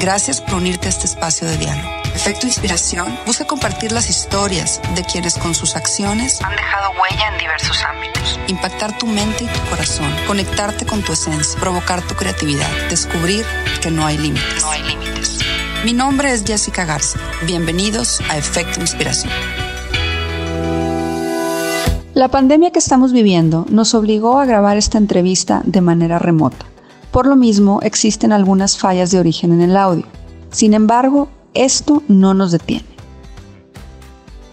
Gracias por unirte a este espacio de diálogo. Efecto Inspiración busca compartir las historias de quienes con sus acciones han dejado huella en diversos ámbitos. Impactar tu mente y tu corazón, conectarte con tu esencia, provocar tu creatividad, descubrir que no hay límites. No hay límites. Mi nombre es Jessica Garza. Bienvenidos a Efecto Inspiración. La pandemia que estamos viviendo nos obligó a grabar esta entrevista de manera remota. Por lo mismo, existen algunas fallas de origen en el audio. Sin embargo, esto no nos detiene.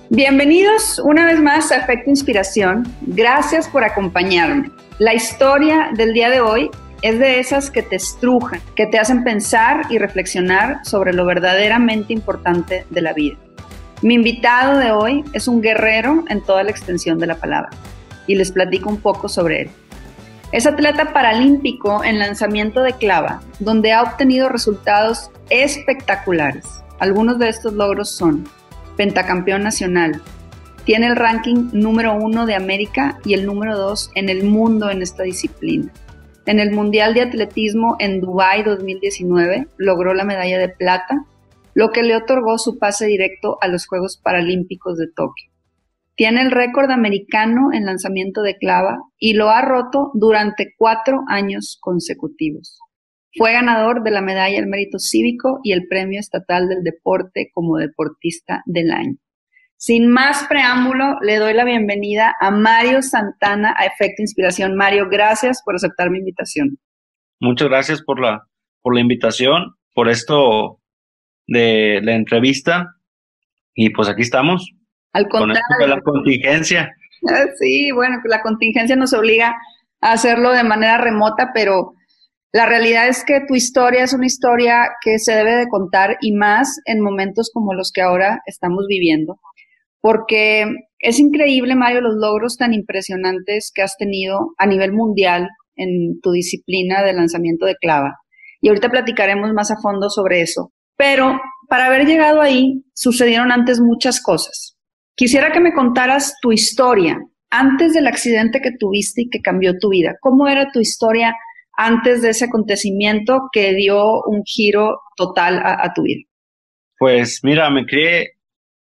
Bienvenidos una vez más a Efecto Inspiración. Gracias por acompañarme. La historia del día de hoy es de esas que te estrujan, que te hacen pensar y reflexionar sobre lo verdaderamente importante de la vida. Mi invitado de hoy es un guerrero en toda la extensión de la palabra y les platico un poco sobre él. Es atleta paralímpico en lanzamiento de clava, donde ha obtenido resultados espectaculares. Algunos de estos logros son pentacampeón nacional, tiene el ranking número 1 de América y el número 2 en el mundo en esta disciplina. En el Mundial de Atletismo en Dubái 2019 logró la medalla de plata, lo que le otorgó su pase directo a los Juegos Paralímpicos de Tokio. Tiene el récord americano en lanzamiento de clava y lo ha roto durante 4 años consecutivos. Fue ganador de la medalla al mérito cívico y el premio estatal del deporte como deportista del año. Sin más preámbulo, le doy la bienvenida a Mario Santana a Efecto Inspiración. Mario, gracias por aceptar mi invitación. Muchas gracias por la invitación, por esto de la entrevista. Y pues aquí estamos. Al contrario. Con esto de la contingencia. Sí, bueno, la contingencia nos obliga a hacerlo de manera remota, pero la realidad es que tu historia es una historia que se debe de contar y más en momentos como los que ahora estamos viviendo, porque es increíble, Mario, los logros tan impresionantes que has tenido a nivel mundial en tu disciplina de lanzamiento de clava. Y ahorita platicaremos más a fondo sobre eso. Pero para haber llegado ahí, sucedieron antes muchas cosas. Quisiera que me contaras tu historia antes del accidente que tuviste y que cambió tu vida. ¿Cómo era tu historia antes de ese acontecimiento que dio un giro total a tu vida? Pues mira, me crié,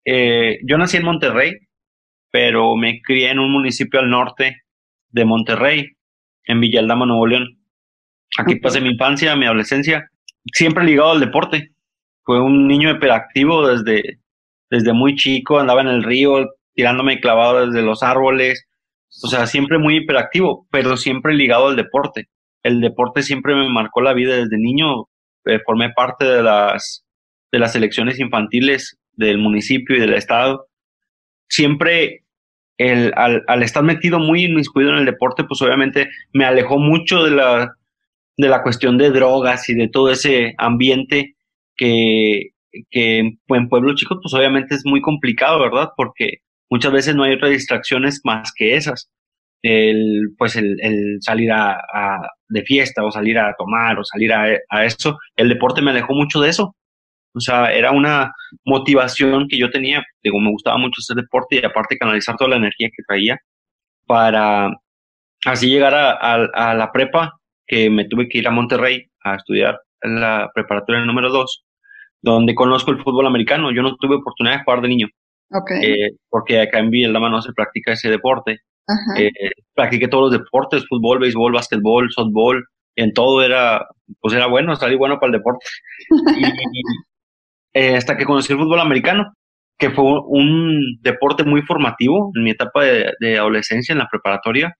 yo nací en Monterrey, pero me crié en un municipio al norte de Monterrey, en Villa Aldama, Nuevo León. Aquí pasé mi infancia, mi adolescencia, siempre ligado al deporte. Fue un niño hiperactivo desde muy chico, andaba en el río tirándome clavado desde los árboles, o sea, siempre muy hiperactivo, pero siempre ligado al deporte. El deporte siempre me marcó la vida desde niño. Formé parte de las selecciones infantiles del municipio y del estado. Siempre al estar metido muy inmiscuido en el deporte, pues obviamente me alejó mucho de la cuestión de drogas y de todo ese ambiente que en pueblos chicos pues obviamente es muy complicado, ¿verdad? Porque muchas veces no hay otras distracciones más que esas. El salir de fiesta o salir a tomar o salir a eso, el deporte me alejó mucho de eso. O sea, era una motivación que yo tenía. Digo, me gustaba mucho hacer deporte y aparte canalizar toda la energía que traía para así llegar a la prepa, que me tuve que ir a Monterrey a estudiar en la preparatoria número 2, donde conozco el fútbol americano. Yo no tuve oportunidad de jugar de niño, porque acá en Villa Aldama no se practica ese deporte. Practiqué todos los deportes, fútbol, béisbol, básquetbol, softball, en todo era bueno, salí bueno para el deporte. Y hasta que conocí el fútbol americano, que fue un deporte muy formativo en mi etapa de adolescencia, en la preparatoria.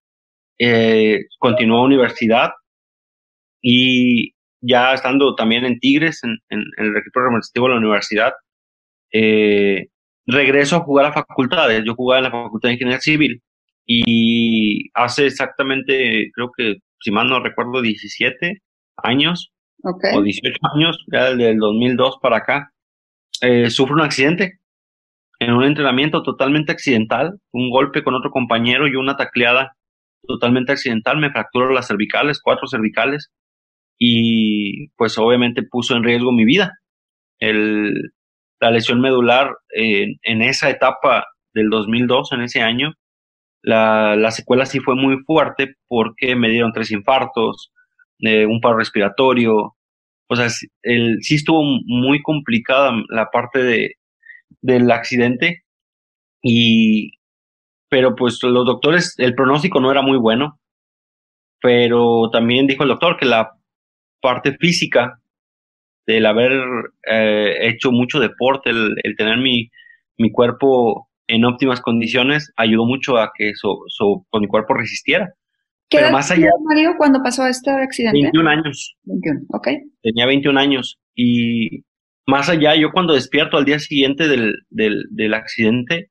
Continué a universidad y ya estando también en Tigres, en el equipo representativo de la universidad, regreso a jugar a facultades. Yo jugaba en la Facultad de Ingeniería Civil y hace exactamente, creo que, si mal no recuerdo, 17 años o 18 años, ya desde el 2002 para acá, sufro un accidente en un entrenamiento totalmente accidental, un golpe con otro compañero y una tacleada totalmente accidental. Me fracturó las cervicales, 4 cervicales, y pues obviamente puso en riesgo mi vida. La lesión medular en esa etapa del 2002, en ese año, la secuela sí fue muy fuerte porque me dieron 3 infartos, un paro respiratorio, O sea, sí estuvo muy complicada la parte del accidente, y, pero pues los doctores, el pronóstico no era muy bueno, pero también dijo el doctor que la parte física del haber hecho mucho deporte, el tener mi cuerpo en óptimas condiciones, ayudó mucho a que con mi cuerpo resistiera. ¿Qué Pero edad más tenía allá, Mario cuando pasó este accidente? 21 años, 21, ok. tenía 21 años, y más allá, yo cuando despierto al día siguiente del accidente,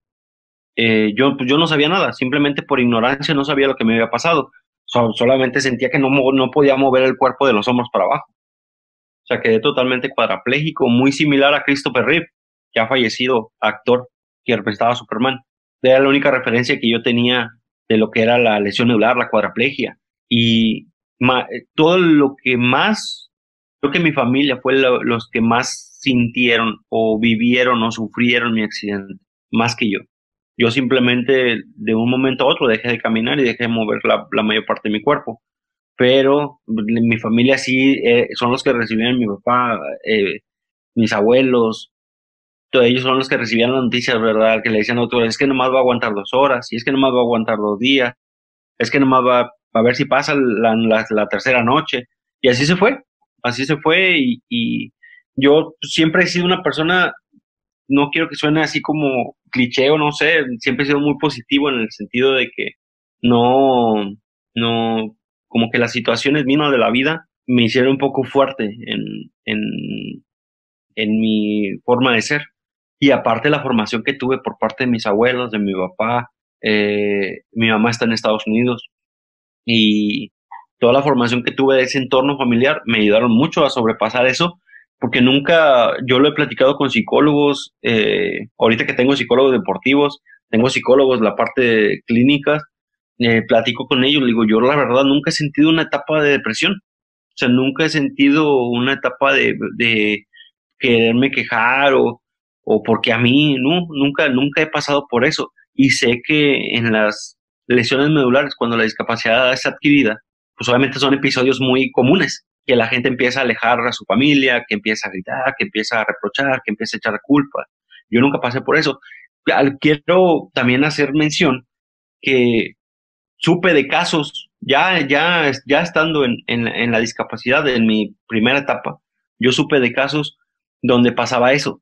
pues yo no sabía nada, simplemente por ignorancia no sabía lo que me había pasado. Solamente sentía que no podía mover el cuerpo de los hombros para abajo. O sea, quedé totalmente cuadrapléjico, muy similar a Christopher Reeve, ya fallecido actor que representaba a Superman. Era la única referencia que yo tenía de lo que era la lesión medular, la cuadraplegia. Y todo lo que más, creo que mi familia fue los que más sintieron o vivieron o sufrieron mi accidente, más que yo. Yo simplemente de un momento a otro dejé de caminar y dejé de mover la mayor parte de mi cuerpo, pero mi familia sí, son los que recibían, mi papá, mis abuelos, todos ellos son los que recibían las noticias, ¿verdad? Que le decían al doctor, es que nomás va a aguantar 2 horas, y es que nomás va a aguantar 2 días, es que nomás va a ver si pasa la tercera noche, y así se fue, y yo siempre he sido una persona, no quiero que suene así como cliché o no sé, siempre he sido muy positivo en el sentido de que no, no, como que las situaciones mismas de la vida me hicieron un poco fuerte en mi forma de ser. Y aparte la formación que tuve por parte de mis abuelos, de mi papá, mi mamá está en Estados Unidos, y toda la formación que tuve de ese entorno familiar me ayudaron mucho a sobrepasar eso, porque nunca, yo lo he platicado con psicólogos, ahorita que tengo psicólogos deportivos, tengo psicólogos la parte de clínicas, platico con ellos, digo, yo la verdad nunca he sentido una etapa de depresión, o sea, nunca he sentido una etapa de quererme quejar o porque a mí, no, nunca he pasado por eso, y sé que en las lesiones medulares, cuando la discapacidad es adquirida, pues obviamente son episodios muy comunes, que la gente empieza a alejar a su familia, que empieza a gritar, que empieza a reprochar, que empieza a echar culpa. Yo nunca pasé por eso. Quiero también hacer mención que supe de casos, ya estando en la discapacidad, en mi primera etapa, yo supe de casos donde pasaba eso.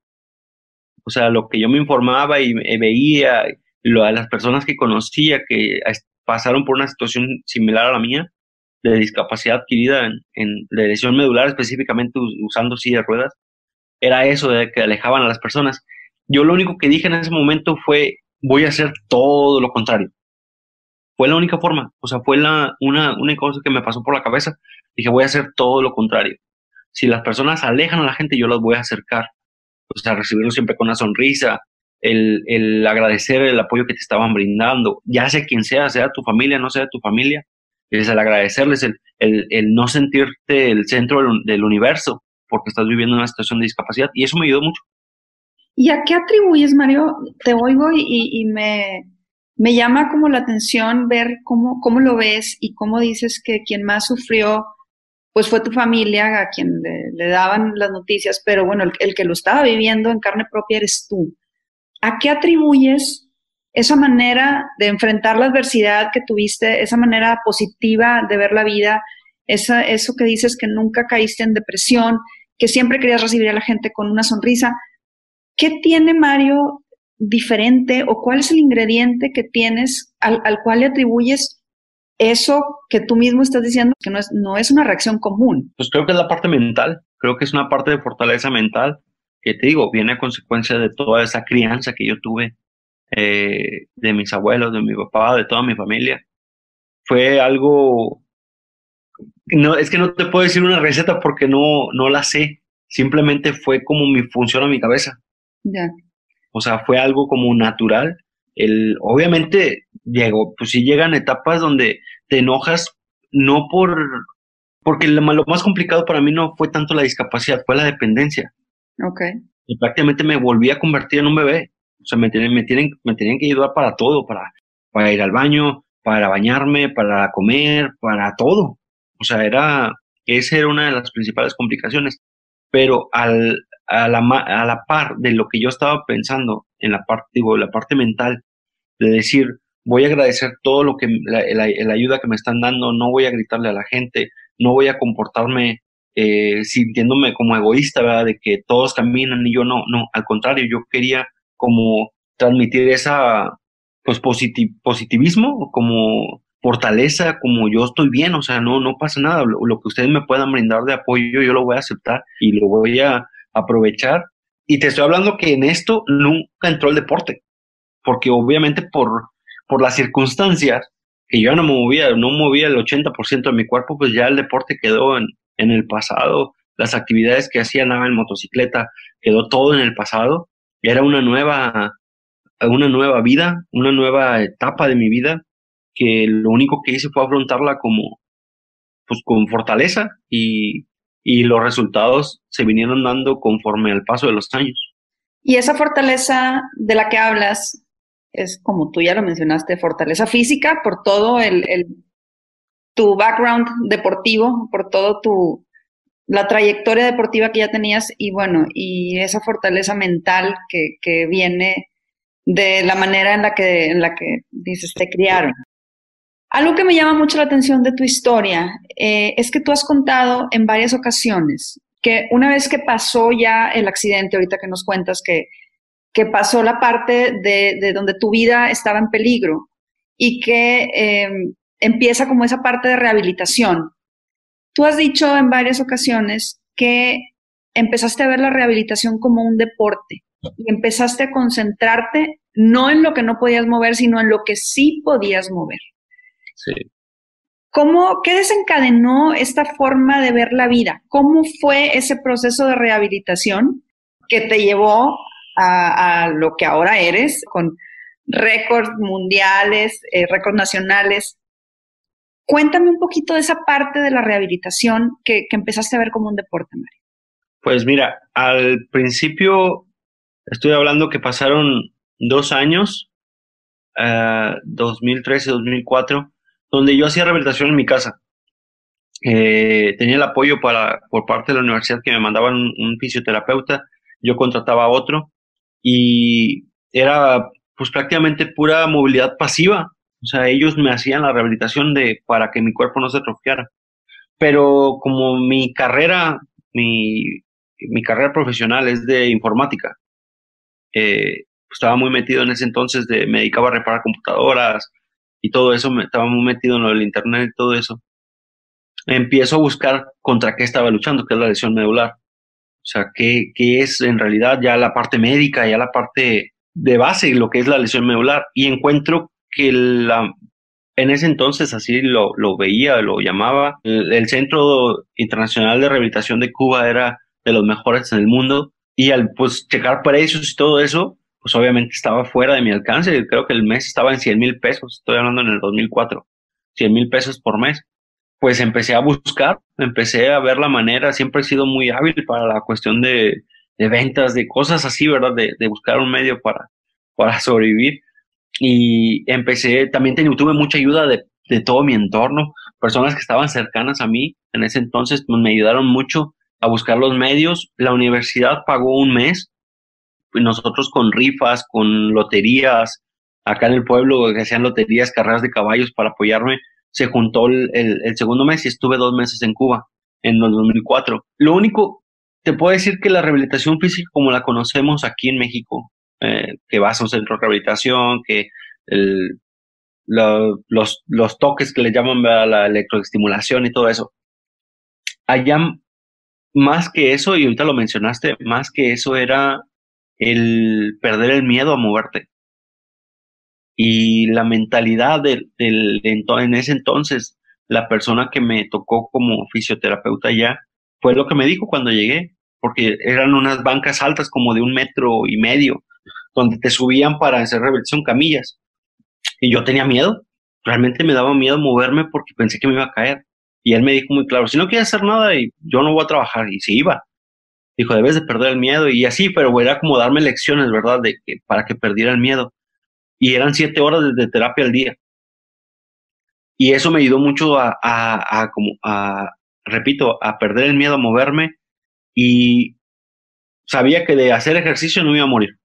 O sea, lo que yo me informaba y veía, a las personas que conocía que pasaron por una situación similar a la mía, de discapacidad adquirida de lesión medular, específicamente usando silla de ruedas, era eso de que alejaban a las personas. Yo lo único que dije en ese momento fue, voy a hacer todo lo contrario. Fue la única forma, o sea, fue una cosa que me pasó por la cabeza. Dije, voy a hacer todo lo contrario. Si las personas alejan a la gente, yo las voy a acercar, o sea, recibirlo siempre con una sonrisa, el agradecer el apoyo que te estaban brindando, ya sea quien sea tu familia, no sea tu familia, es el agradecerles, el no sentirte el centro del universo porque estás viviendo una situación de discapacidad, y eso me ayudó mucho. ¿Y a qué atribuyes, Mario? Te oigo y me llama como la atención ver cómo lo ves y cómo dices que quien más sufrió pues fue tu familia a quien le daban las noticias, pero bueno, el que lo estaba viviendo en carne propia eres tú. ¿A qué atribuyes esa manera de enfrentar la adversidad que tuviste, esa manera positiva de ver la vida, eso que dices que nunca caíste en depresión, que siempre querías recibir a la gente con una sonrisa? ¿Qué tiene Mario diferente o cuál es el ingrediente que tienes al cual le atribuyes eso que tú mismo estás diciendo que no es una reacción común? Pues creo que es la parte mental, creo que es una parte de fortaleza mental que te digo, viene a consecuencia de toda esa crianza que yo tuve, de mis abuelos, de mi papá, de toda mi familia. Fue algo, no, es que no te puedo decir una receta porque no la sé, simplemente fue como mi función a mi cabeza. Ya. O sea, fue algo como natural. Obviamente pues sí llegan etapas donde te enojas, no porque lo más complicado para mí no fue tanto la discapacidad, fue la dependencia. Okay. Y prácticamente me volví a convertir en un bebé. O sea, me tenían que ayudar para todo, para ir al baño, para bañarme, para comer, para todo. O sea, Esa era una de las principales complicaciones. Pero a la par de lo que yo estaba pensando en la parte, digo, la parte mental, de decir, voy a agradecer todo lo que, la ayuda que me están dando, no voy a gritarle a la gente, no voy a comportarme sintiéndome como egoísta, ¿verdad? De que todos caminan y yo no, no, al contrario, yo quería como transmitir esa, pues, positivismo, como fortaleza, como yo estoy bien, o sea, no, no pasa nada, lo que ustedes me puedan brindar de apoyo, yo lo voy a aceptar y lo voy a aprovechar. Y te estoy hablando que en esto nunca entró el deporte, porque obviamente por las circunstancias, que yo no movía el 80% de mi cuerpo, pues ya el deporte quedó en el pasado, las actividades que hacía, nada en motocicleta, quedó todo en el pasado, y era una nueva vida, una nueva etapa de mi vida, que lo único que hice fue afrontarla como, pues con fortaleza, y los resultados se vinieron dando conforme al paso de los años. Y esa fortaleza de la que hablas es, como tú ya lo mencionaste, fortaleza física por todo tu background deportivo, por todo la trayectoria deportiva que ya tenías y bueno, y esa fortaleza mental que viene de la manera en la que dices, te criaron. Algo que me llama mucho la atención de tu historia es que tú has contado en varias ocasiones que una vez que pasó ya el accidente, ahorita que nos cuentas que pasó la parte de donde tu vida estaba en peligro y que empieza como esa parte de rehabilitación. Tú has dicho en varias ocasiones que empezaste a ver la rehabilitación como un deporte y empezaste a concentrarte no en lo que no podías mover, sino en lo que sí podías mover. Sí. ¿Qué desencadenó esta forma de ver la vida? ¿Cómo fue ese proceso de rehabilitación que te llevó a lo que ahora eres, con récords mundiales, récords nacionales? Cuéntame un poquito de esa parte de la rehabilitación que empezaste a ver como un deporte, Mario. Pues mira, al principio estoy hablando que pasaron 2 años, 2013, 2004, donde yo hacía rehabilitación en mi casa. Tenía el apoyo por parte de la universidad, que me mandaban un fisioterapeuta, yo contrataba a otro y era pues prácticamente pura movilidad pasiva. O sea, ellos me hacían la rehabilitación para que mi cuerpo no se atrofiara. Pero como mi carrera profesional es de informática, estaba muy metido en ese entonces, me dedicaba a reparar computadoras y todo eso, estaba muy metido en lo del internet y todo eso. Empiezo a buscar contra qué estaba luchando, que es la lesión medular. O sea, qué es en realidad ya la parte médica, ya la parte de base, lo que es la lesión medular. Y encuentro que en ese entonces, así lo veía, lo llamaba, el Centro Internacional de Rehabilitación de Cuba era de los mejores en el mundo. Y al pues checar precios y todo eso, pues obviamente estaba fuera de mi alcance. Creo que el mes estaba en 100,000 pesos. Estoy hablando en el 2004, 100,000 pesos por mes. Pues empecé a buscar, empecé a ver la manera. Siempre he sido muy hábil para la cuestión de ventas, de cosas así, ¿verdad? De buscar un medio para sobrevivir. Y empecé, también tuve mucha ayuda de todo mi entorno, personas que estaban cercanas a mí en ese entonces, pues me ayudaron mucho a buscar los medios. La universidad pagó un mes, y nosotros con rifas, con loterías, acá en el pueblo que hacían loterías, carreras de caballos para apoyarme, se juntó el segundo mes y estuve 2 meses en Cuba, en el 2004. Lo único, te puedo decir que la rehabilitación física como la conocemos aquí en México, que vas a un centro de rehabilitación, que el, los toques que le llaman, ¿verdad?, la electroestimulación y todo eso. Allá, más que eso, y ahorita lo mencionaste, más que eso era el perder el miedo a moverte. Y la mentalidad en ese entonces, la persona que me tocó como fisioterapeuta ya, fue lo que me dijo cuando llegué, porque eran unas bancas altas como de 1,5 metros, donde te subían para hacer rehabilitación, camillas. Y yo tenía miedo, realmente me daba miedo moverme porque pensé que me iba a caer. Y él me dijo muy claro, si no quieres hacer nada, yo no voy a trabajar. Y se iba. Dijo, debes de perder el miedo. Y así, pero era como darme lecciones, ¿verdad? Para que perdiera el miedo. Y eran 7 horas de terapia al día. Y eso me ayudó mucho como a repito, a perder el miedo a moverme y sabía que de hacer ejercicio no iba a morir.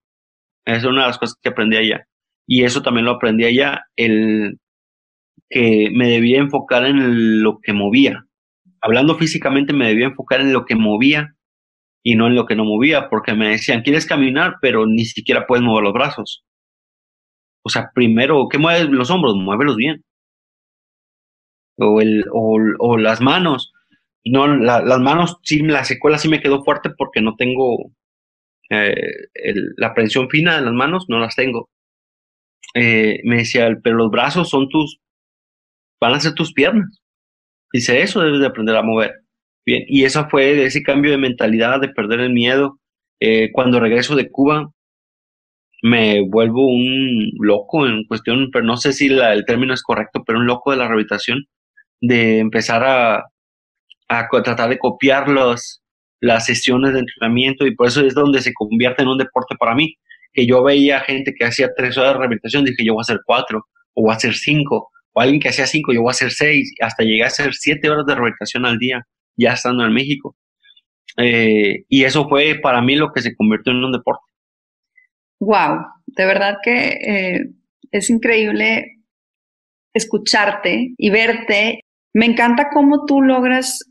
Esa es una de las cosas que aprendí allá. Y eso también lo aprendí allá, el que me debía enfocar en lo que movía. Hablando físicamente, me debía enfocar en lo que movía y no en lo que no movía, porque me decían, ¿quieres caminar? Pero ni siquiera puedes mover los brazos. O sea, primero, ¿qué mueves los hombros? Muévelos bien. O las manos. No, las manos, sí, la secuela sí me quedó fuerte porque no tengo la prensión fina de las manos, no las tengo. Me decía, pero los brazos van a ser tus piernas. Dice, eso debes de aprender a mover. Bien, y eso fue ese cambio de mentalidad, de perder el miedo. Cuando regreso de Cuba, me vuelvo un loco en cuestión, pero no sé si el término es correcto, pero un loco de la rehabilitación, de empezar a tratar de copiar las sesiones de entrenamiento, y por eso es donde se convierte en un deporte para mí, que yo veía gente que hacía 3 horas de rehabilitación, dije yo voy a hacer 4, o voy a hacer 5, o alguien que hacía 5, yo voy a hacer 6, hasta llegué a hacer 7 horas de rehabilitación al día, ya estando en México. Y eso fue para mí lo que se convirtió en un deporte. Wow, de verdad que es increíble escucharte y verte. Me encanta cómo tú logras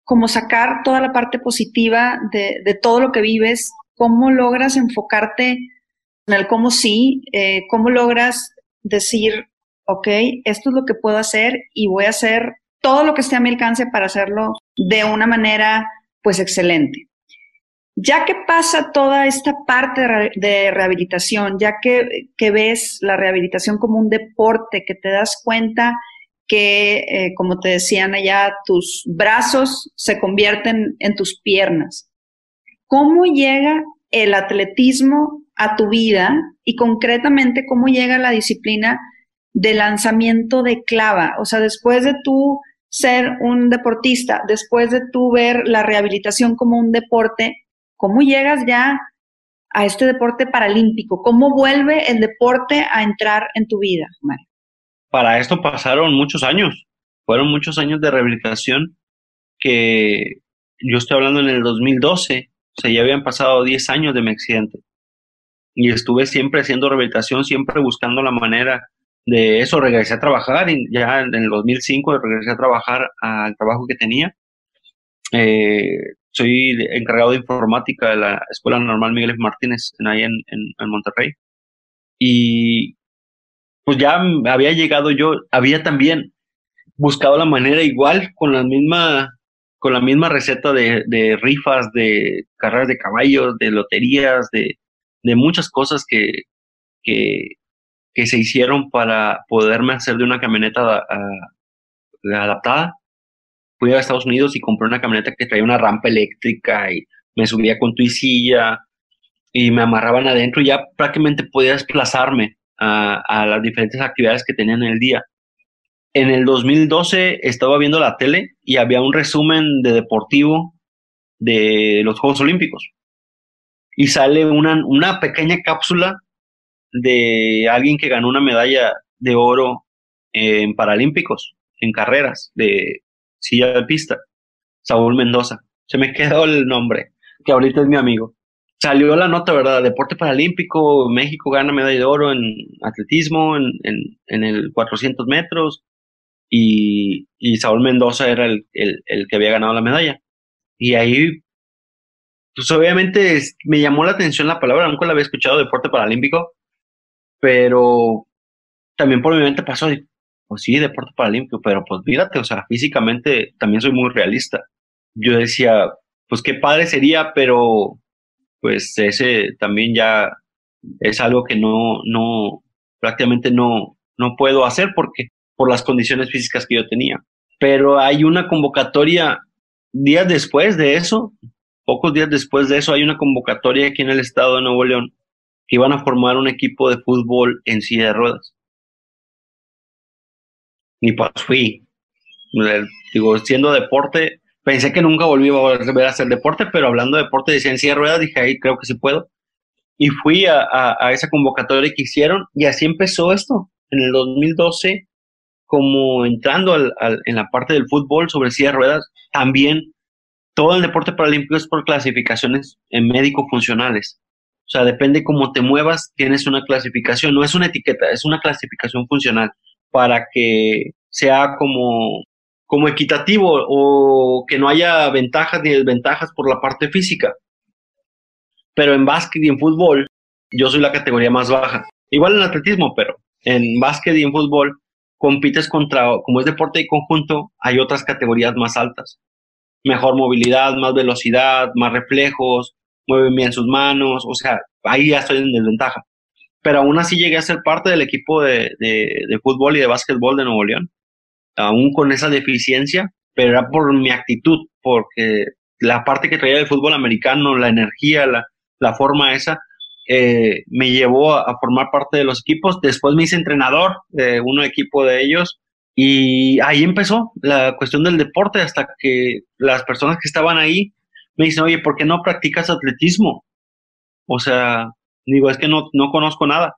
como sacar toda la parte positiva de todo lo que vives, cómo logras enfocarte en el cómo sí, cómo logras decir, ok, esto es lo que puedo hacer y voy a hacer todo lo que esté a mi alcance para hacerlo de una manera pues excelente. Ya que pasa toda esta parte de rehabilitación, ya que ves la rehabilitación como un deporte, que te das cuenta que, como te decían allá, tus brazos se convierten en tus piernas. ¿Cómo llega el atletismo a tu vida y concretamente cómo llega la disciplina de lanzamiento de clava? O sea, después de tú ser un deportista, después de tú ver la rehabilitación como un deporte, ¿cómo llegas ya a este deporte paralímpico? ¿Cómo vuelve el deporte a entrar en tu vida, Mario? Para esto pasaron muchos años, fueron muchos años de rehabilitación, que yo estoy hablando en el 2012, o sea, ya habían pasado 10 años de mi accidente. Y estuve siempre haciendo rehabilitación, siempre buscando la manera de eso. Regresé a trabajar y ya en el 2005 regresé a trabajar al trabajo que tenía. Soy encargado de informática de la Escuela Normal Miguel F. Martínez, ahí en Monterrey. Y pues ya había llegado yo, había también buscado la manera igual, con la misma receta de rifas, de carreras de caballos, de loterías, de muchas cosas que, que se hicieron para poderme hacer de una camioneta adaptada. Fui a Estados Unidos y compré una camioneta que traía una rampa eléctrica y me subía con tu silla y me amarraban adentro y ya prácticamente podía desplazarme a las diferentes actividades que tenía en el día. En el 2012 estaba viendo la tele y había un resumen de deportivo de los Juegos Olímpicos y sale una pequeña cápsula de alguien que ganó una medalla de oro en Paralímpicos, en carreras de silla de pista, Saúl Mendoza. Se me quedó el nombre, que ahorita es mi amigo. Salió la nota, ¿verdad? Deporte paralímpico, México gana medalla de oro en atletismo, en el 400 metros, y Saúl Mendoza era el que había ganado la medalla. Y ahí, pues obviamente me llamó la atención la palabra, nunca la había escuchado, deporte paralímpico, pero también por mi mente pasó, pues sí, deporte paralímpico, pero pues fíjate, o sea, físicamente también soy muy realista. Yo decía, pues qué padre sería, pero pues ese también ya es algo que prácticamente no puedo hacer porque por las condiciones físicas que yo tenía. Pero hay una convocatoria días después de eso, pocos días después de eso, hay una convocatoria aquí en el estado de Nuevo León que iban a formar un equipo de fútbol en silla de ruedas. Y pues fui. Digo, siendo deporte, pensé que nunca volví a volver a hacer deporte, pero hablando de deporte, decía en silla de ruedas, dije, ahí creo que sí puedo. Y fui a esa convocatoria que hicieron y así empezó esto. En el 2012 como entrando en la parte del fútbol sobre silla de ruedas, también todo el deporte paralímpico es por clasificaciones médico-funcionales. O sea, depende cómo te muevas, tienes una clasificación, no es una etiqueta, es una clasificación funcional para que sea como equitativo o que no haya ventajas ni desventajas por la parte física. Pero en básquet y en fútbol, yo soy la categoría más baja. Igual en atletismo, pero en básquet y en fútbol compites contra, como es deporte de conjunto, hay otras categorías más altas. Mejor movilidad, más velocidad, más reflejos, mueven bien sus manos, o sea, ahí ya estoy en desventaja. Pero aún así llegué a ser parte del equipo de fútbol y de básquetbol de Nuevo León, aún con esa deficiencia, pero era por mi actitud, porque la parte que traía del fútbol americano, la energía, la forma esa, me llevó a formar parte de los equipos. Después me hice entrenador de un equipo de ellos y ahí empezó la cuestión del deporte hasta que las personas que estaban ahí me dicen, oye, ¿por qué no practicas atletismo? O sea, digo, es que no conozco nada.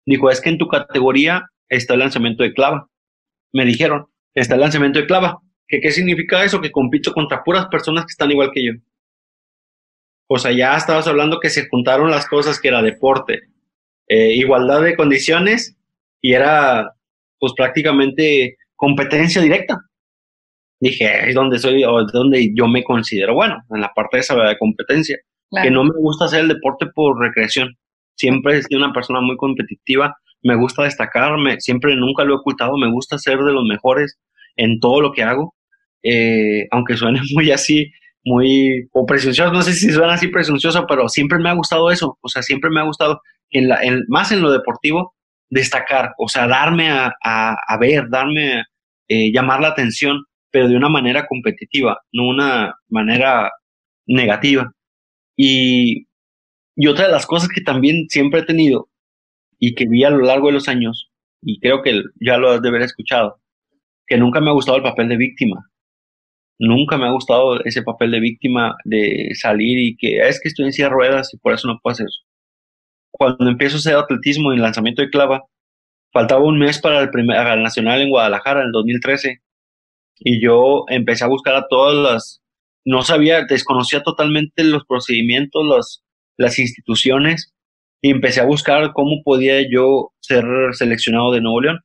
Digo, es que en tu categoría está el lanzamiento de clava. Me dijeron, está el lanzamiento de clava. ¿Qué significa eso? Que compito contra puras personas que están igual que yo. O sea, ya estabas hablando que se juntaron las cosas, que era deporte, igualdad de condiciones y era pues prácticamente competencia directa. Dije, es donde soy o es donde yo me considero bueno, en la parte de esa de competencia. Claro. Que no me gusta hacer el deporte por recreación. Siempre he sido una persona muy competitiva, me gusta destacarme, siempre nunca lo he ocultado, me gusta ser de los mejores en todo lo que hago, aunque suene muy así, muy, o presuncioso, no sé si suena así presuncioso, pero siempre me ha gustado eso, o sea, siempre me ha gustado, más en lo deportivo, destacar, o sea, darme a ver, darme, llamar la atención, pero de una manera competitiva, no una manera negativa. Y otra de las cosas que también siempre he tenido y que vi a lo largo de los años, y creo que ya lo has de haber escuchado, que nunca me ha gustado el papel de víctima. Nunca me ha gustado ese papel de víctima de salir y que es que estoy en silla de ruedas y por eso no puedo hacer eso. Cuando empiezo a hacer atletismo y lanzamiento de clava, faltaba un mes para a la nacional en Guadalajara en el 2013 y yo empecé a buscar a todas no sabía, desconocía totalmente los procedimientos, las instituciones y empecé a buscar cómo podía yo ser seleccionado de Nuevo León.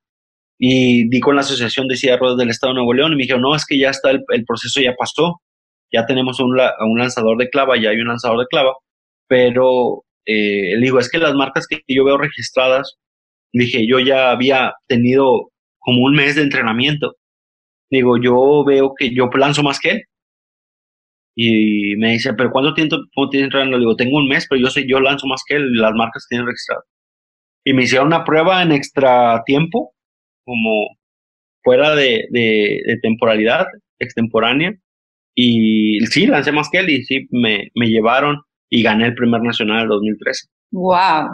Y di con la Asociación de Silla de Ruedas del Estado de Nuevo León y me dijeron, no, es que ya está el proceso, ya pasó, ya tenemos un lanzador de clava, ya hay un lanzador de clava, pero le digo, es que las marcas que yo veo registradas, dije, yo ya había tenido como un mes de entrenamiento, digo, yo veo que yo lanzo más que él. Y me dice, pero ¿cuánto tiempo tienes entrenando? Le digo, tengo un mes, pero yo lanzo más que él, las marcas tienen registrado. Y me hicieron una prueba en extra tiempo, como fuera de temporalidad, extemporánea, y sí, lancé más que él y sí, me llevaron y gané el primer nacional del 2013. Wow,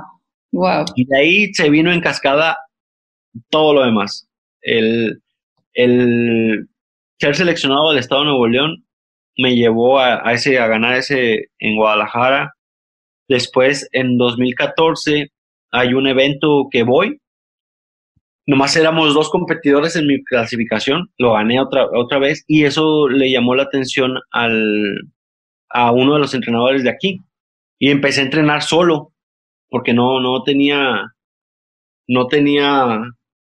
wow. Y de ahí se vino en cascada todo lo demás. El ser seleccionado del Estado de Nuevo León me llevó a ganar ese en Guadalajara. Después, en 2014, hay un evento que voy. Nomás éramos dos competidores en mi clasificación, lo gané otra vez y eso le llamó la atención a uno de los entrenadores de aquí y empecé a entrenar solo porque no tenía,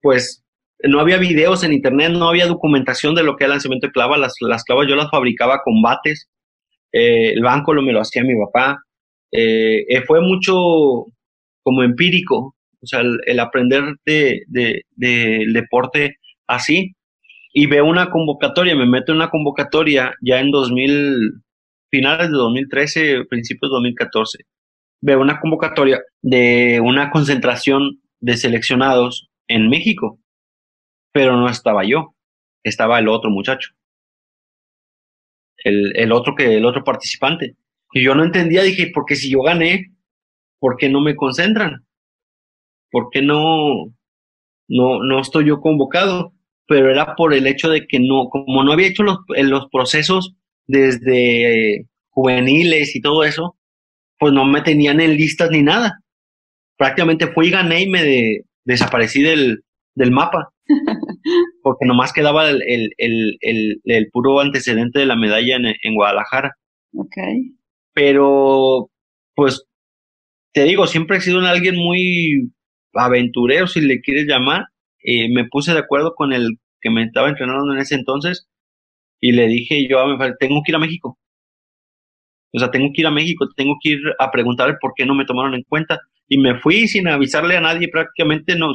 pues, no había videos en internet, no había documentación de lo que era el lanzamiento de clava, las clavas yo las fabricaba con bates, el banco me lo hacía mi papá, fue mucho como empírico, o sea, el aprender del deporte así, y veo una convocatoria, me meto en una convocatoria ya en finales de 2013, principios de 2014, veo una convocatoria de una concentración de seleccionados en México, pero no estaba yo, estaba el otro muchacho, el otro participante. Y yo no entendía, dije, porque si yo gané, ¿por qué no me concentran? ¿Por qué no estoy yo convocado? Pero era por el hecho de que como no había hecho los procesos desde juveniles y todo eso, pues no me tenían en listas ni nada. Prácticamente fui y gané y me desaparecí del mapa. porque nomás quedaba el puro antecedente de la medalla en Guadalajara. Ok. Pero, pues, te digo, siempre he sido alguien muy aventurero, si le quieres llamar. Me puse de acuerdo con el que me estaba entrenando en ese entonces y le dije yo, tengo que ir a México. O sea, tengo que ir a México, tengo que ir a preguntarle por qué no me tomaron en cuenta. Y me fui sin avisarle a nadie, prácticamente no,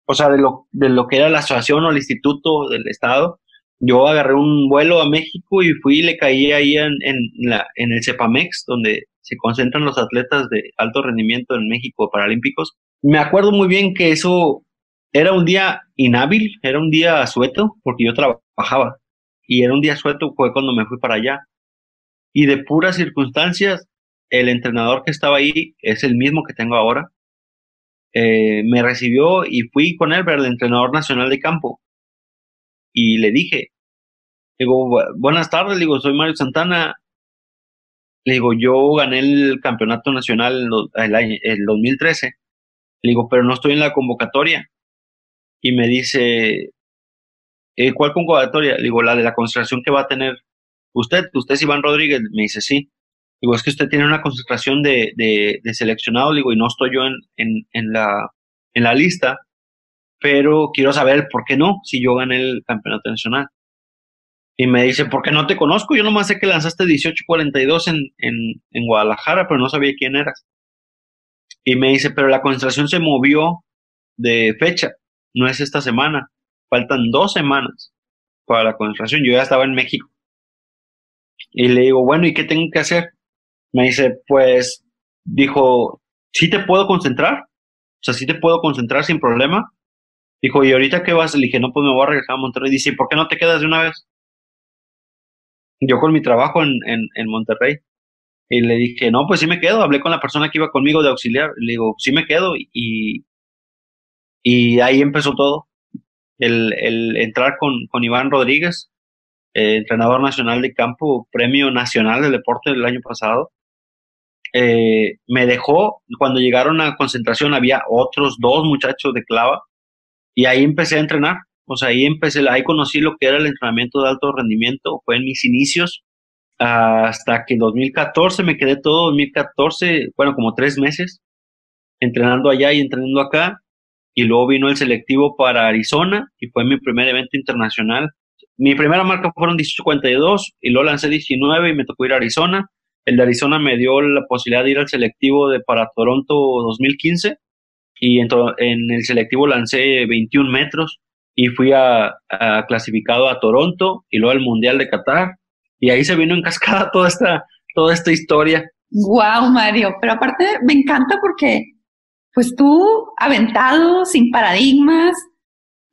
o sea, de lo que era la asociación o el instituto del estado. Yo agarré un vuelo a México y fui y le caí ahí en el CEPAMEX, donde se concentran los atletas de alto rendimiento en México paralímpicos. Me acuerdo muy bien que eso era un día inhábil, era un día asueto, porque yo trabajaba. Y era un día asueto, fue cuando me fui para allá. Y de puras circunstancias, el entrenador que estaba ahí es el mismo que tengo ahora. Me recibió y fui con él, el entrenador nacional de campo. Y le dije, digo, buenas tardes, le digo, soy Mario Santana. Le digo, yo gané el campeonato nacional el 2013. Le digo, pero no estoy en la convocatoria. Y me dice, ¿cuál convocatoria? Le digo, la de la concentración que va a tener usted es Iván Rodríguez. Me dice, sí. Digo, es que usted tiene una concentración de seleccionado, digo, y no estoy yo en la lista, pero quiero saber por qué no, si yo gané el campeonato nacional. Y me dice, ¿por qué no te conozco? Yo nomás sé que lanzaste 18:42 en Guadalajara, pero no sabía quién eras. Y me dice, pero la concentración se movió de fecha, no es esta semana, faltan 2 semanas para la concentración, yo ya estaba en México. Y le digo, bueno, ¿y qué tengo que hacer? Me dice, pues, dijo, ¿sí te puedo concentrar? O sea, sí te puedo concentrar sin problema. Dijo, ¿y ahorita qué vas? Le dije, no, pues me voy a regresar a Monterrey. Dice, ¿por qué no te quedas de una vez? Yo con mi trabajo en Monterrey. Y le dije, no, pues sí me quedo. Hablé con la persona que iba conmigo de auxiliar. Le digo, sí me quedo. Y ahí empezó todo. El entrar con Iván Rodríguez, entrenador nacional de campo, premio nacional del deporte del año pasado. Me dejó, cuando llegaron a concentración había otros 2 muchachos de clava y ahí empecé a entrenar. O sea, ahí conocí lo que era el entrenamiento de alto rendimiento, fue en mis inicios, hasta que en 2014 me quedé todo 2014, bueno, como 3 meses entrenando allá y entrenando acá, y luego vino el selectivo para Arizona y fue mi primer evento internacional. Mi primera marca fueron 18:42 y luego lancé 19 y me tocó ir a Arizona. El de Arizona me dio la posibilidad de ir al selectivo para Toronto 2015 y en el selectivo lancé 21 metros y fui a clasificado a Toronto y luego al Mundial de Qatar y ahí se vino en cascada toda esta historia. Wow, Mario, pero aparte me encanta porque pues tú aventado, sin paradigmas,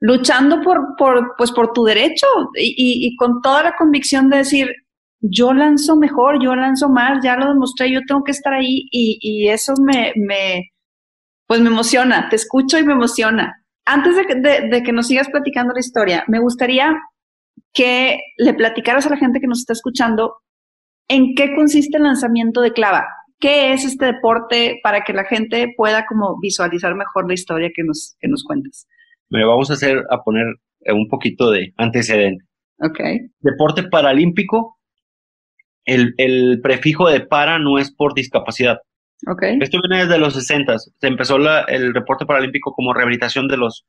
luchando por tu derecho y con toda la convicción de decir, yo lanzo mejor, yo lanzo más, ya lo demostré, yo tengo que estar ahí y eso pues me emociona, te escucho y me emociona. Antes de que nos sigas platicando la historia, me gustaría que le platicaras a la gente que nos está escuchando en qué consiste el lanzamiento de clava. ¿Qué es este deporte para que la gente pueda como visualizar mejor la historia que nos cuentas? Me vamos a poner un poquito de antecedente. Ok. Deporte paralímpico, el prefijo de para no es por discapacidad. Okay. Esto viene desde los 60. Se empezó el deporte paralímpico como rehabilitación de los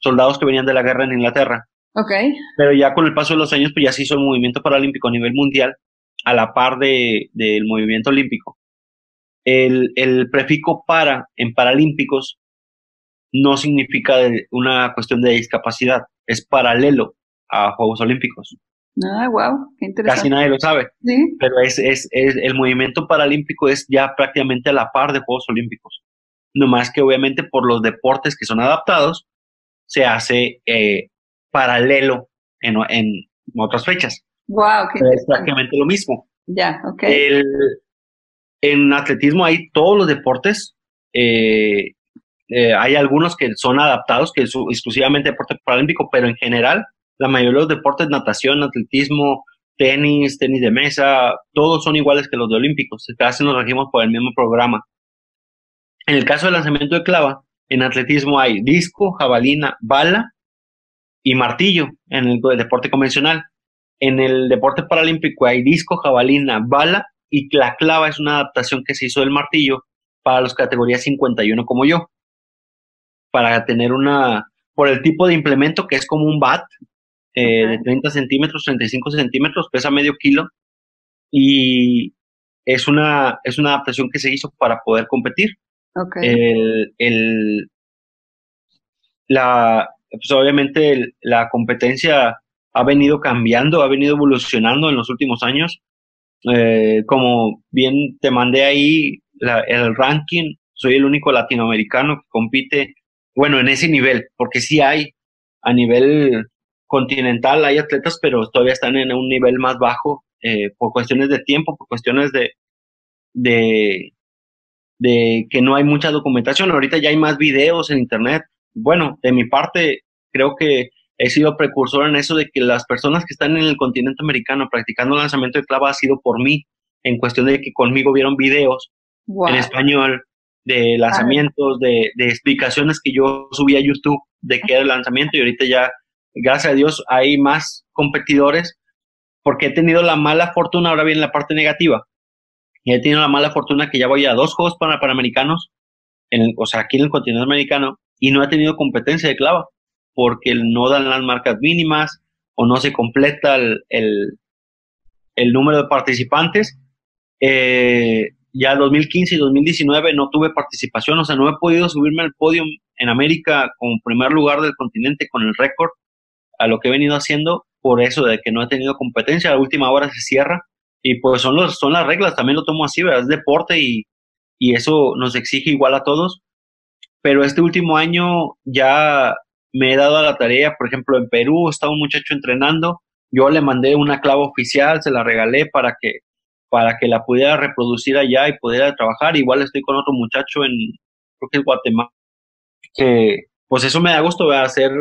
soldados que venían de la guerra en Inglaterra. Okay. Pero ya con el paso de los años, pues ya se hizo el movimiento paralímpico a nivel mundial a la par del movimiento olímpico. El prefijo para en paralímpicos no significa una cuestión de discapacidad, es paralelo a Juegos Olímpicos. Ah, wow, qué interesante. Casi nadie lo sabe, ¿Sí? pero el movimiento paralímpico es ya prácticamente a la par de Juegos Olímpicos. No más que obviamente por los deportes que son adaptados, se hace paralelo en otras fechas. Wow, qué interesante. Es prácticamente lo mismo. Ya, ok. En atletismo hay todos los deportes. Hay algunos que son adaptados, que es exclusivamente deporte paralímpico, pero en general, la mayoría de los deportes, natación, atletismo, tenis de mesa, todos son iguales que los de olímpicos. Casi nos regimos por el mismo programa. En el caso del lanzamiento de clava, en atletismo hay disco, jabalina, bala y martillo en el deporte convencional. En el deporte paralímpico hay disco, jabalina, bala y la clava es una adaptación que se hizo del martillo para las categorías 51 como yo, para tener por el tipo de implemento que es como un bat de 30 centímetros, 35 centímetros, pesa medio kilo y es una adaptación que se hizo para poder competir. Pues obviamente la competencia ha venido cambiando, ha venido evolucionando en los últimos años. Como bien te mandé ahí el ranking, soy el único latinoamericano que compite, bueno, en ese nivel, porque sí hay a nivel continental, hay atletas, pero todavía están en un nivel más bajo por cuestiones de tiempo, por cuestiones de, de que no hay mucha documentación. Ahorita ya hay más videos en internet. Bueno, de mi parte, creo que he sido precursor en eso de que las personas que están en el continente americano practicando lanzamiento de clava ha sido por mí, en cuestión de que conmigo vieron videos en español de lanzamientos, de explicaciones que yo subí a YouTube de qué era el lanzamiento y ahorita ya, gracias a Dios, hay más competidores porque he tenido la mala fortuna, ahora viene la parte negativa, y he tenido la mala fortuna que ya voy a 2 Juegos Panamericanos, o sea, aquí en el continente americano, y no he tenido competencia de clava, porque no dan las marcas mínimas o no se completa el número de participantes. Ya 2015 y 2019 no tuve participación, o sea, no he podido subirme al podio en América como primer lugar del continente con el récord a lo que he venido haciendo, por eso de que no he tenido competencia. A la última hora se cierra y pues son las reglas, también lo tomo así, ¿verdad? Es deporte y eso nos exige igual a todos, pero este último año ya me he dado a la tarea. Por ejemplo, en Perú estaba un muchacho entrenando, yo le mandé una clava oficial, se la regalé para que la pudiera reproducir allá y pudiera trabajar. Igual estoy con otro muchacho creo que es Guatemala, que pues eso me da gusto, ¿verdad? Ser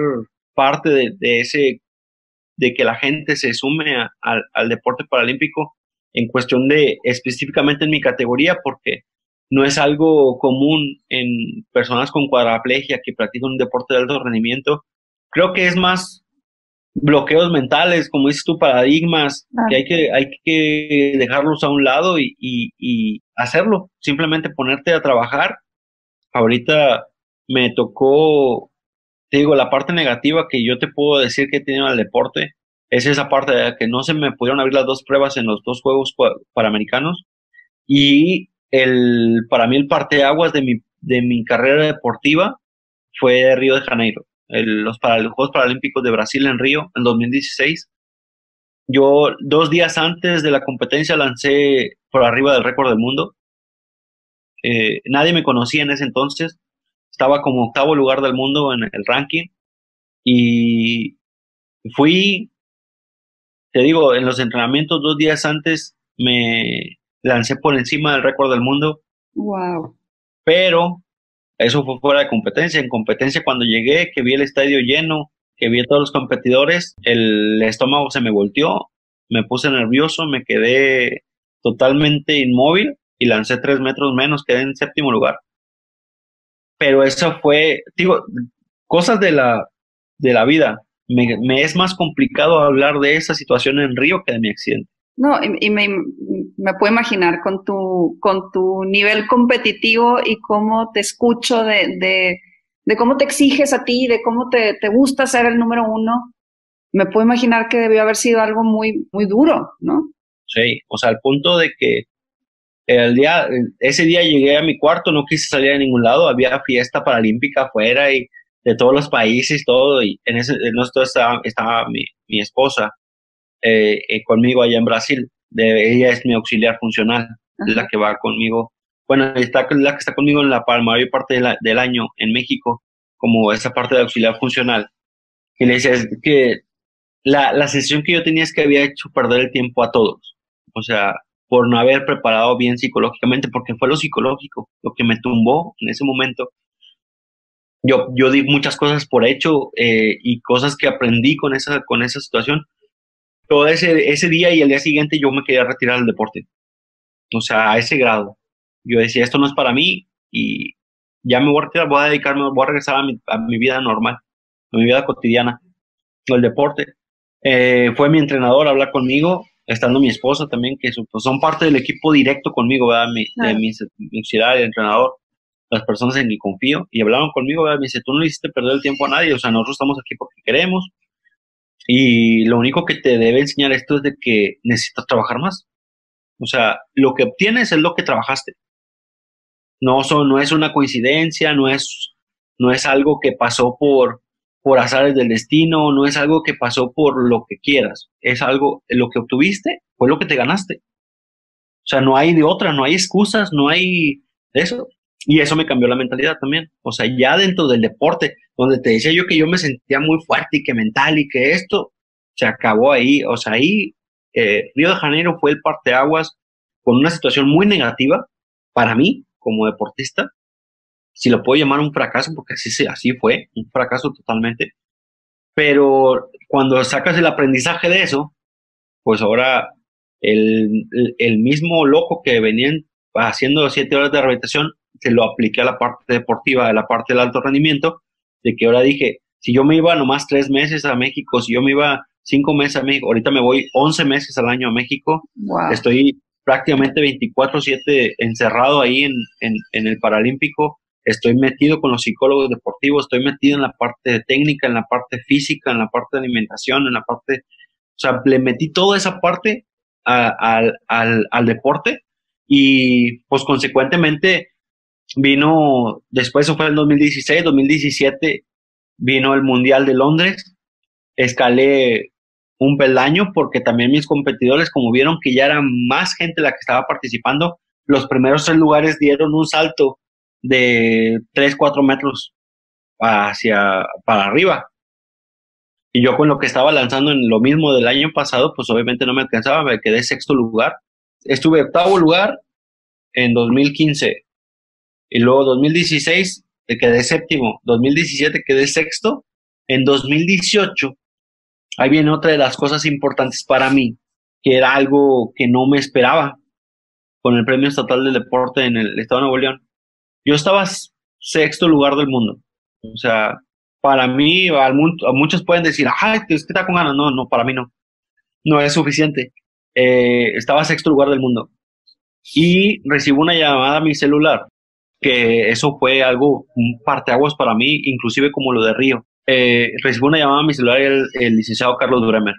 parte de que la gente se sume al deporte paralímpico en cuestión de específicamente en mi categoría, porque no es algo común en personas con cuadraplegia que practican un deporte de alto rendimiento. Creo que es más bloqueos mentales, como dices tú, paradigmas, que hay que dejarlos a un lado y hacerlo, simplemente ponerte a trabajar. Ahorita me tocó, te digo, la parte negativa que yo te puedo decir que he tenido al deporte es esa parte de que no se me pudieron abrir las 2 pruebas en los 2 Juegos Panamericanos y para mí el parteaguas de mi carrera deportiva fue Río de Janeiro, los Juegos Paralímpicos de Brasil en Río en 2016. Yo 2 días antes de la competencia lancé por arriba del récord del mundo. Nadie me conocía en ese entonces, estaba como 8º lugar del mundo en el ranking y fui, te digo, en los entrenamientos 2 días antes me lancé por encima del récord del mundo. Wow. Pero eso fue fuera de competencia. En competencia, cuando llegué, que vi el estadio lleno, que vi a todos los competidores, el estómago se me volteó, me puse nervioso, me quedé totalmente inmóvil y lancé 3 metros menos, quedé en 7º lugar. Pero eso fue, digo, cosas de la vida. Me es más complicado hablar de esa situación en Río que de mi accidente. No, y me puedo imaginar con tu nivel competitivo y cómo te escucho de cómo te exiges a ti, de cómo te gusta ser el número uno. Me puedo imaginar que debió haber sido algo muy, muy duro, ¿no? Sí, o sea, al punto de que ese día llegué a mi cuarto, no quise salir a ningún lado, había fiesta paralímpica afuera y de todos los países, todo, y en esto estaba mi esposa conmigo allá en Brasil. Ella es mi auxiliar funcional, es la que va conmigo. Bueno, la que está conmigo en la mayor parte del año en México, como esa parte de auxiliar funcional. Y le decía, es que la sensación que yo tenía es que había hecho perder el tiempo a todos. O sea, por no haber preparado bien psicológicamente, porque fue lo psicológico lo que me tumbó en ese momento. Yo di muchas cosas por hecho y cosas que aprendí con esa situación. Todo ese día y el día siguiente yo me quería retirar del deporte. O sea, a ese grado. Yo decía, esto no es para mí y ya me voy a retirar, voy a dedicarme, voy a regresar a mi vida normal, a mi vida cotidiana. el deporte. Fue mi entrenador a hablar conmigo, estando mi esposa también, que pues, son parte del equipo directo conmigo, ¿verdad? De mi universidad, el entrenador, las personas en que confío, y hablaron conmigo, ¿verdad? Me dice, tú no le hiciste perder el tiempo a nadie, o sea, nosotros estamos aquí porque queremos, y lo único que te debe enseñar esto es de que necesitas trabajar más. O sea, lo que obtienes es lo que trabajaste. No es una coincidencia, no es algo que pasó por azares del destino, no es algo que pasó por lo que quieras. Es algo, lo que obtuviste fue lo que te ganaste. O sea, no hay de otra, no hay excusas, no hay de eso. Y eso me cambió la mentalidad también. O sea, ya dentro del deporte, donde te decía yo que yo me sentía muy fuerte y que mental y que esto se acabó ahí. O sea, ahí Río de Janeiro fue el parteaguas con una situación muy negativa para mí como deportista, si lo puedo llamar un fracaso, porque así fue, un fracaso totalmente. Pero cuando sacas el aprendizaje de eso, pues ahora el mismo loco que venían haciendo 7 horas de rehabilitación, se lo apliqué a la parte deportiva, a la parte del alto rendimiento, de que ahora dije, si yo me iba nomás 3 meses a México, si yo me iba 5 meses a México, ahorita me voy 11 meses al año a México, Wow. estoy prácticamente 24/7 encerrado ahí en el Paralímpico, estoy metido con los psicólogos deportivos, estoy metido en la parte técnica, en la parte física, en la parte de alimentación, en la parte, o sea, le metí toda esa parte al deporte y pues consecuentemente después eso fue en 2016, 2017 vino el Mundial de Londres, escalé un peldaño porque también mis competidores, como vieron que ya era más gente la que estaba participando, los primeros 3 lugares dieron un salto de 3, 4 metros para arriba. Y yo con lo que estaba lanzando en lo mismo del año pasado, pues obviamente no me alcanzaba, me quedé sexto lugar. Estuve octavo lugar en 2015 y luego 2016 quedé séptimo, 2017 quedé sexto, en 2018 ahí viene otra de las cosas importantes para mí, que era algo que no me esperaba con el Premio Estatal del Deporte en el Estado de Nuevo León. Yo estaba sexto lugar del mundo. O sea, para mí, a muchos pueden decir, ay, es que está con ganas. No, no, para mí no. No es suficiente. Estaba sexto lugar del mundo. Y recibo una llamada a mi celular, que eso fue algo, un parteaguas para mí, inclusive como lo de Río. Recibo una llamada a mi celular el licenciado Carlos Duremer.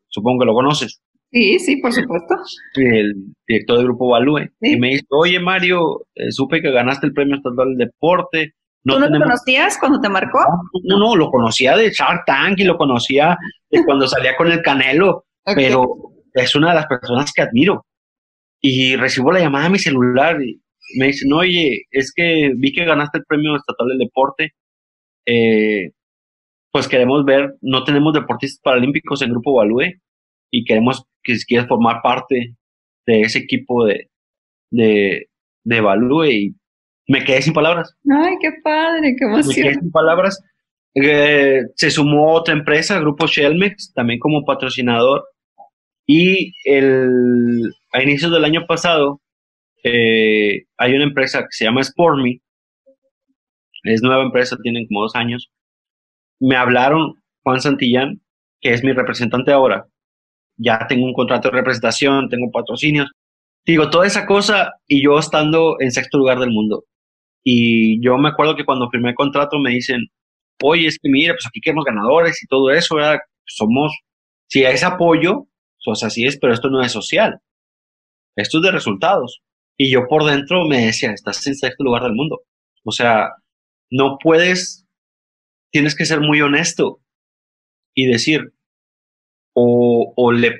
Supongo que lo conoces. Sí, sí, por supuesto. El director del Grupo Value. Sí. Y me dice, oye Mario, supe que ganaste el Premio Estatal del Deporte. ¿Tú no lo conocías cuando te marcó? No, lo conocía de Shark Tank y lo conocía de cuando salía con el Canelo, pero es una de las personas que admiro. Y recibo la llamada a mi celular y me dicen, oye, es que vi que ganaste el Premio Estatal del Deporte, pues queremos ver, no tenemos deportistas paralímpicos en Grupo Value y queremos que si quieres formar parte de ese equipo de Value, y me quedé sin palabras. Ay, qué padre, qué emoción. Me quedé sin palabras. Se sumó otra empresa, Grupo Shelmex, también como patrocinador, y a inicios del año pasado hay una empresa que se llama SportMe, es nueva empresa, tienen como 2 años. Me hablaron Juan Santillán, que es mi representante ahora. Ya tengo un contrato de representación, tengo patrocinios. Digo, toda esa cosa y yo estando en sexto lugar del mundo. Y yo me acuerdo que cuando firmé el contrato me dicen, oye, es que mira, pues aquí queremos ganadores y todo eso, ¿verdad? Si es apoyo, pues así es, pero esto no es social. Esto es de resultados. Y yo por dentro me decía, estás en sexto lugar del mundo. O sea, no puedes, tienes que ser muy honesto y decir, o le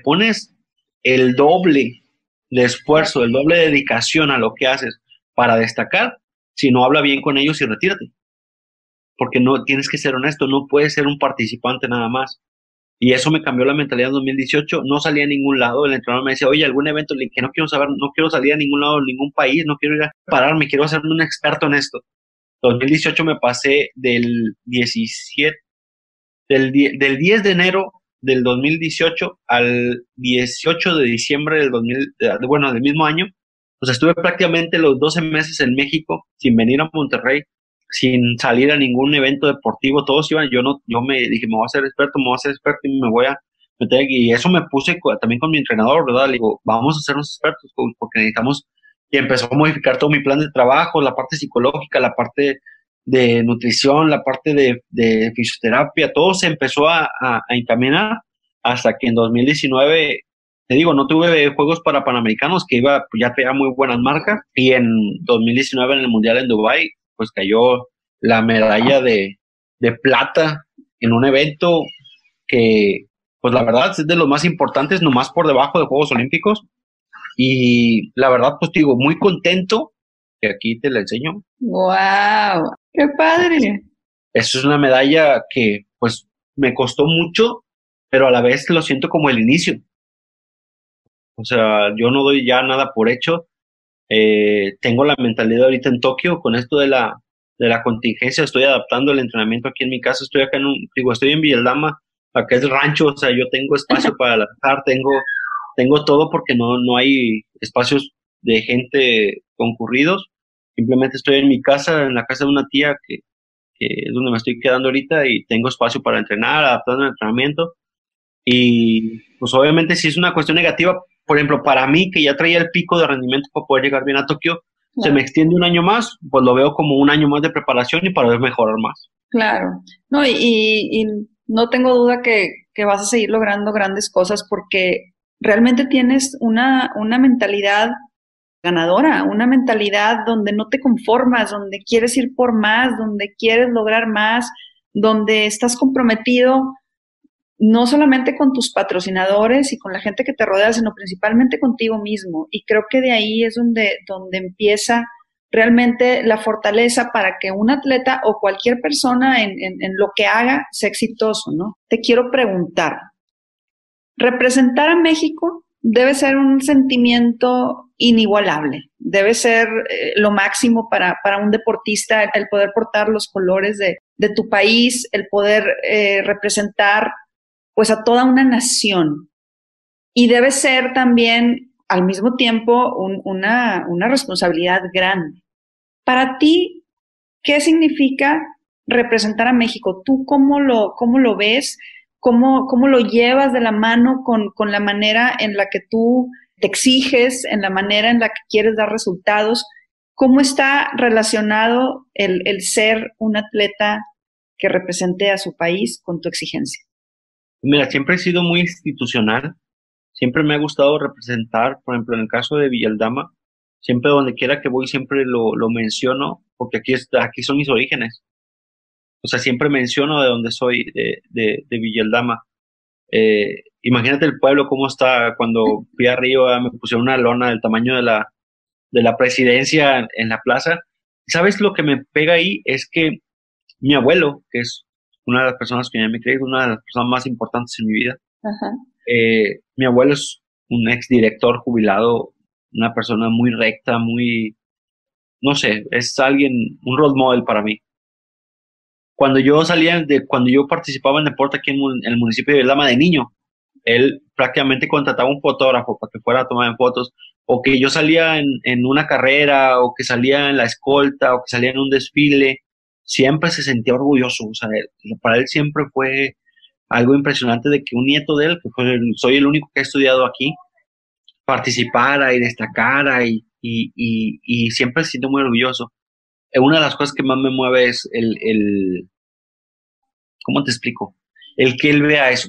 pones el doble de esfuerzo, el doble de dedicación a lo que haces para destacar, si no habla bien con ellos y retírate. Porque no tienes que ser honesto, no puedes ser un participante nada más. Y eso me cambió la mentalidad en 2018, no salía a ningún lado, el entrenador me decía, oye, algún evento, que no quiero saber, no quiero salir a ningún lado, en ningún país, no quiero ir a pararme, quiero hacerme un experto en esto. 2018 me pasé del 10 de enero del 2018 al 18 de diciembre del mismo año. Pues estuve prácticamente los 12 meses en México sin venir a Monterrey sin salir a ningún evento deportivo, todos iban, yo me dije, me voy a hacer experto y me voy a meter, y eso me puse también con mi entrenador, ¿verdad? Le digo, vamos a hacernos expertos, coach, porque necesitamos, y empezó a modificar todo mi plan de trabajo, la parte psicológica, la parte de nutrición, la parte de fisioterapia, todo se empezó a encaminar hasta que en 2019, te digo, no tuve juegos para Panamericanos, que iba, pues ya tenía muy buenas marcas, y en 2019 en el Mundial en Dubái, pues cayó la medalla de plata en un evento que, pues la verdad, es de los más importantes, nomás por debajo de Juegos Olímpicos, y la verdad, pues digo, muy contento, que aquí te la enseño. ¡Wow! ¡Qué padre! Eso es una medalla que, pues, me costó mucho, pero a la vez lo siento como el inicio. O sea, yo no doy ya nada por hecho. Tengo la mentalidad ahorita en Tokio con esto de la contingencia. Estoy adaptando el entrenamiento aquí en mi casa. Estoy acá estoy en Villaldama, acá es rancho. O sea, yo tengo espacio para lanzar, tengo todo porque no hay espacios de gente concurridos. Simplemente estoy en mi casa, en la casa de una tía que es donde me estoy quedando ahorita y tengo espacio para entrenar, adaptando el entrenamiento. Y pues obviamente si es una cuestión negativa, por ejemplo, para mí que ya traía el pico de rendimiento para poder llegar bien a Tokio, se me extiende un año más, pues lo veo como un año más de preparación y para ver mejorar más. Claro. No, y no tengo duda que vas a seguir logrando grandes cosas porque realmente tienes una mentalidad ganadora, una mentalidad donde no te conformas, donde quieres ir por más, donde quieres lograr más, donde estás comprometido no solamente con tus patrocinadores y con la gente que te rodea, sino principalmente contigo mismo. Y creo que de ahí es donde empieza realmente la fortaleza para que un atleta o cualquier persona en lo que haga sea exitoso, ¿no? Te quiero preguntar, representar a México debe ser un sentimiento inigualable, debe ser lo máximo para un deportista, el poder portar los colores de tu país, el poder representar pues a toda una nación. Y debe ser también al mismo tiempo una responsabilidad grande. Para ti, ¿qué significa representar a México? ¿Tú cómo lo ves? ¿Cómo lo llevas de la mano con la manera en la que tú te exiges, en la manera en la que quieres dar resultados? ¿Cómo está relacionado el ser un atleta que represente a su país con tu exigencia? Mira, siempre he sido muy institucional, siempre me ha gustado representar, por ejemplo, en el caso de Villaldama, siempre donde quiera que voy, siempre lo menciono, porque aquí son mis orígenes. O sea, siempre menciono de dónde soy, de Villaldama. Imagínate el pueblo cómo está. Cuando fui a Río, me pusieron una lona del tamaño de la presidencia en la plaza. ¿Sabes lo que me pega ahí? Es que mi abuelo, que es una de las personas que ya me creí, una de las personas más importantes en mi vida. Ajá. Mi abuelo es un exdirector jubilado, una persona muy recta, no sé, es alguien, un role model para mí. Cuando yo participaba en deporte aquí en el municipio de Villama de niño, él prácticamente contrataba un fotógrafo para que fuera a tomar fotos, o que yo salía en una carrera, o que salía en la escolta, o que salía en un desfile, siempre se sentía orgulloso. O sea, para él siempre fue algo impresionante de que un nieto de él, que soy el único que ha estudiado aquí, participara y destacara y siempre se siente muy orgulloso. Una de las cosas que más me mueve es ¿cómo te explico? El que él vea eso.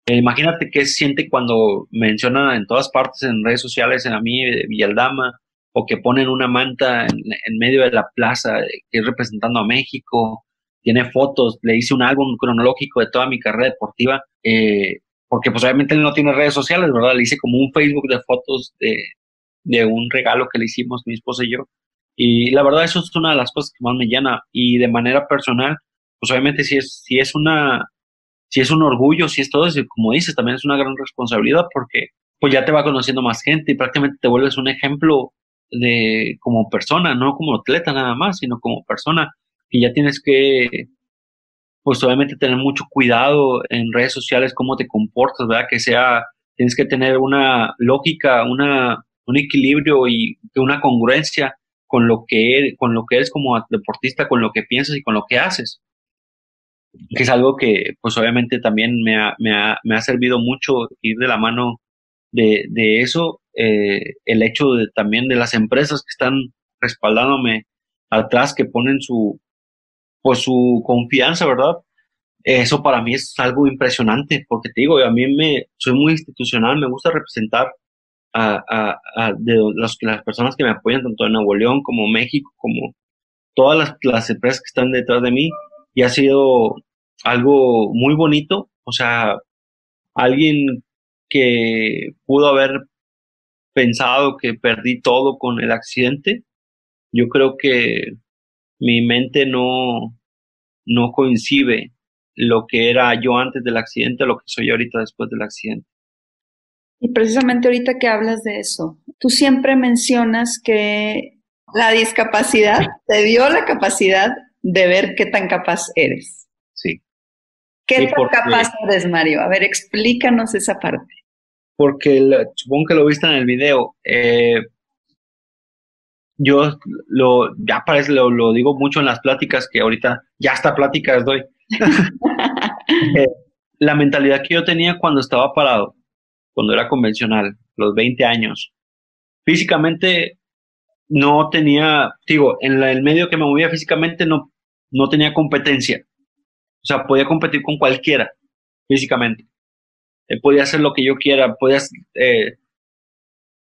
Imagínate qué siente cuando mencionan en todas partes, en redes sociales, en a mí, de Villaldama, o que ponen una manta en medio de la plaza, que es representando a México, tiene fotos, le hice un álbum cronológico de toda mi carrera deportiva, porque pues obviamente él no tiene redes sociales, ¿verdad? Le hice como un Facebook de fotos de un regalo que le hicimos mi esposa y yo, y la verdad eso es una de las cosas que más me llena, y de manera personal, pues obviamente si es un orgullo, si es todo eso, como dices, también es una gran responsabilidad porque pues ya te va conociendo más gente y prácticamente te vuelves un ejemplo de como persona, no como atleta nada más, sino como persona, que ya tienes que, pues obviamente tener mucho cuidado en redes sociales, cómo te comportas, ¿verdad? Tienes que tener una lógica, un equilibrio y una congruencia con lo que eres como deportista, con lo que piensas y con lo que haces, que es algo que pues obviamente también me ha servido mucho ir de la mano de eso, el hecho de también de las empresas que están respaldándome atrás, que ponen pues su confianza, ¿verdad? Eso para mí es algo impresionante, porque te digo, soy muy institucional, me gusta representar las personas que me apoyan, tanto en Nuevo León como México, como todas las empresas que están detrás de mí, y ha sido algo muy bonito. O sea, alguien que pudo haber pensado que perdí todo con el accidente, yo creo que mi mente no coincide lo que era yo antes del accidente a lo que soy ahorita después del accidente. Y precisamente ahorita que hablas de eso, tú siempre mencionas que la discapacidad te dio la capacidad de ver qué tan capaz eres. Sí. ¿Qué Sí, tan capaz eres, Mario? A ver, explícanos esa parte. Porque supongo que lo viste en el video. Yo ya parece, lo digo mucho en las pláticas, que ahorita ya hasta pláticas doy. Eh, la mentalidad que yo tenía cuando estaba parado, cuando era convencional, los 20 años, físicamente no tenía, digo, en el medio que me movía físicamente no tenía competencia. O sea, podía competir con cualquiera físicamente. Podía hacer lo que yo quiera,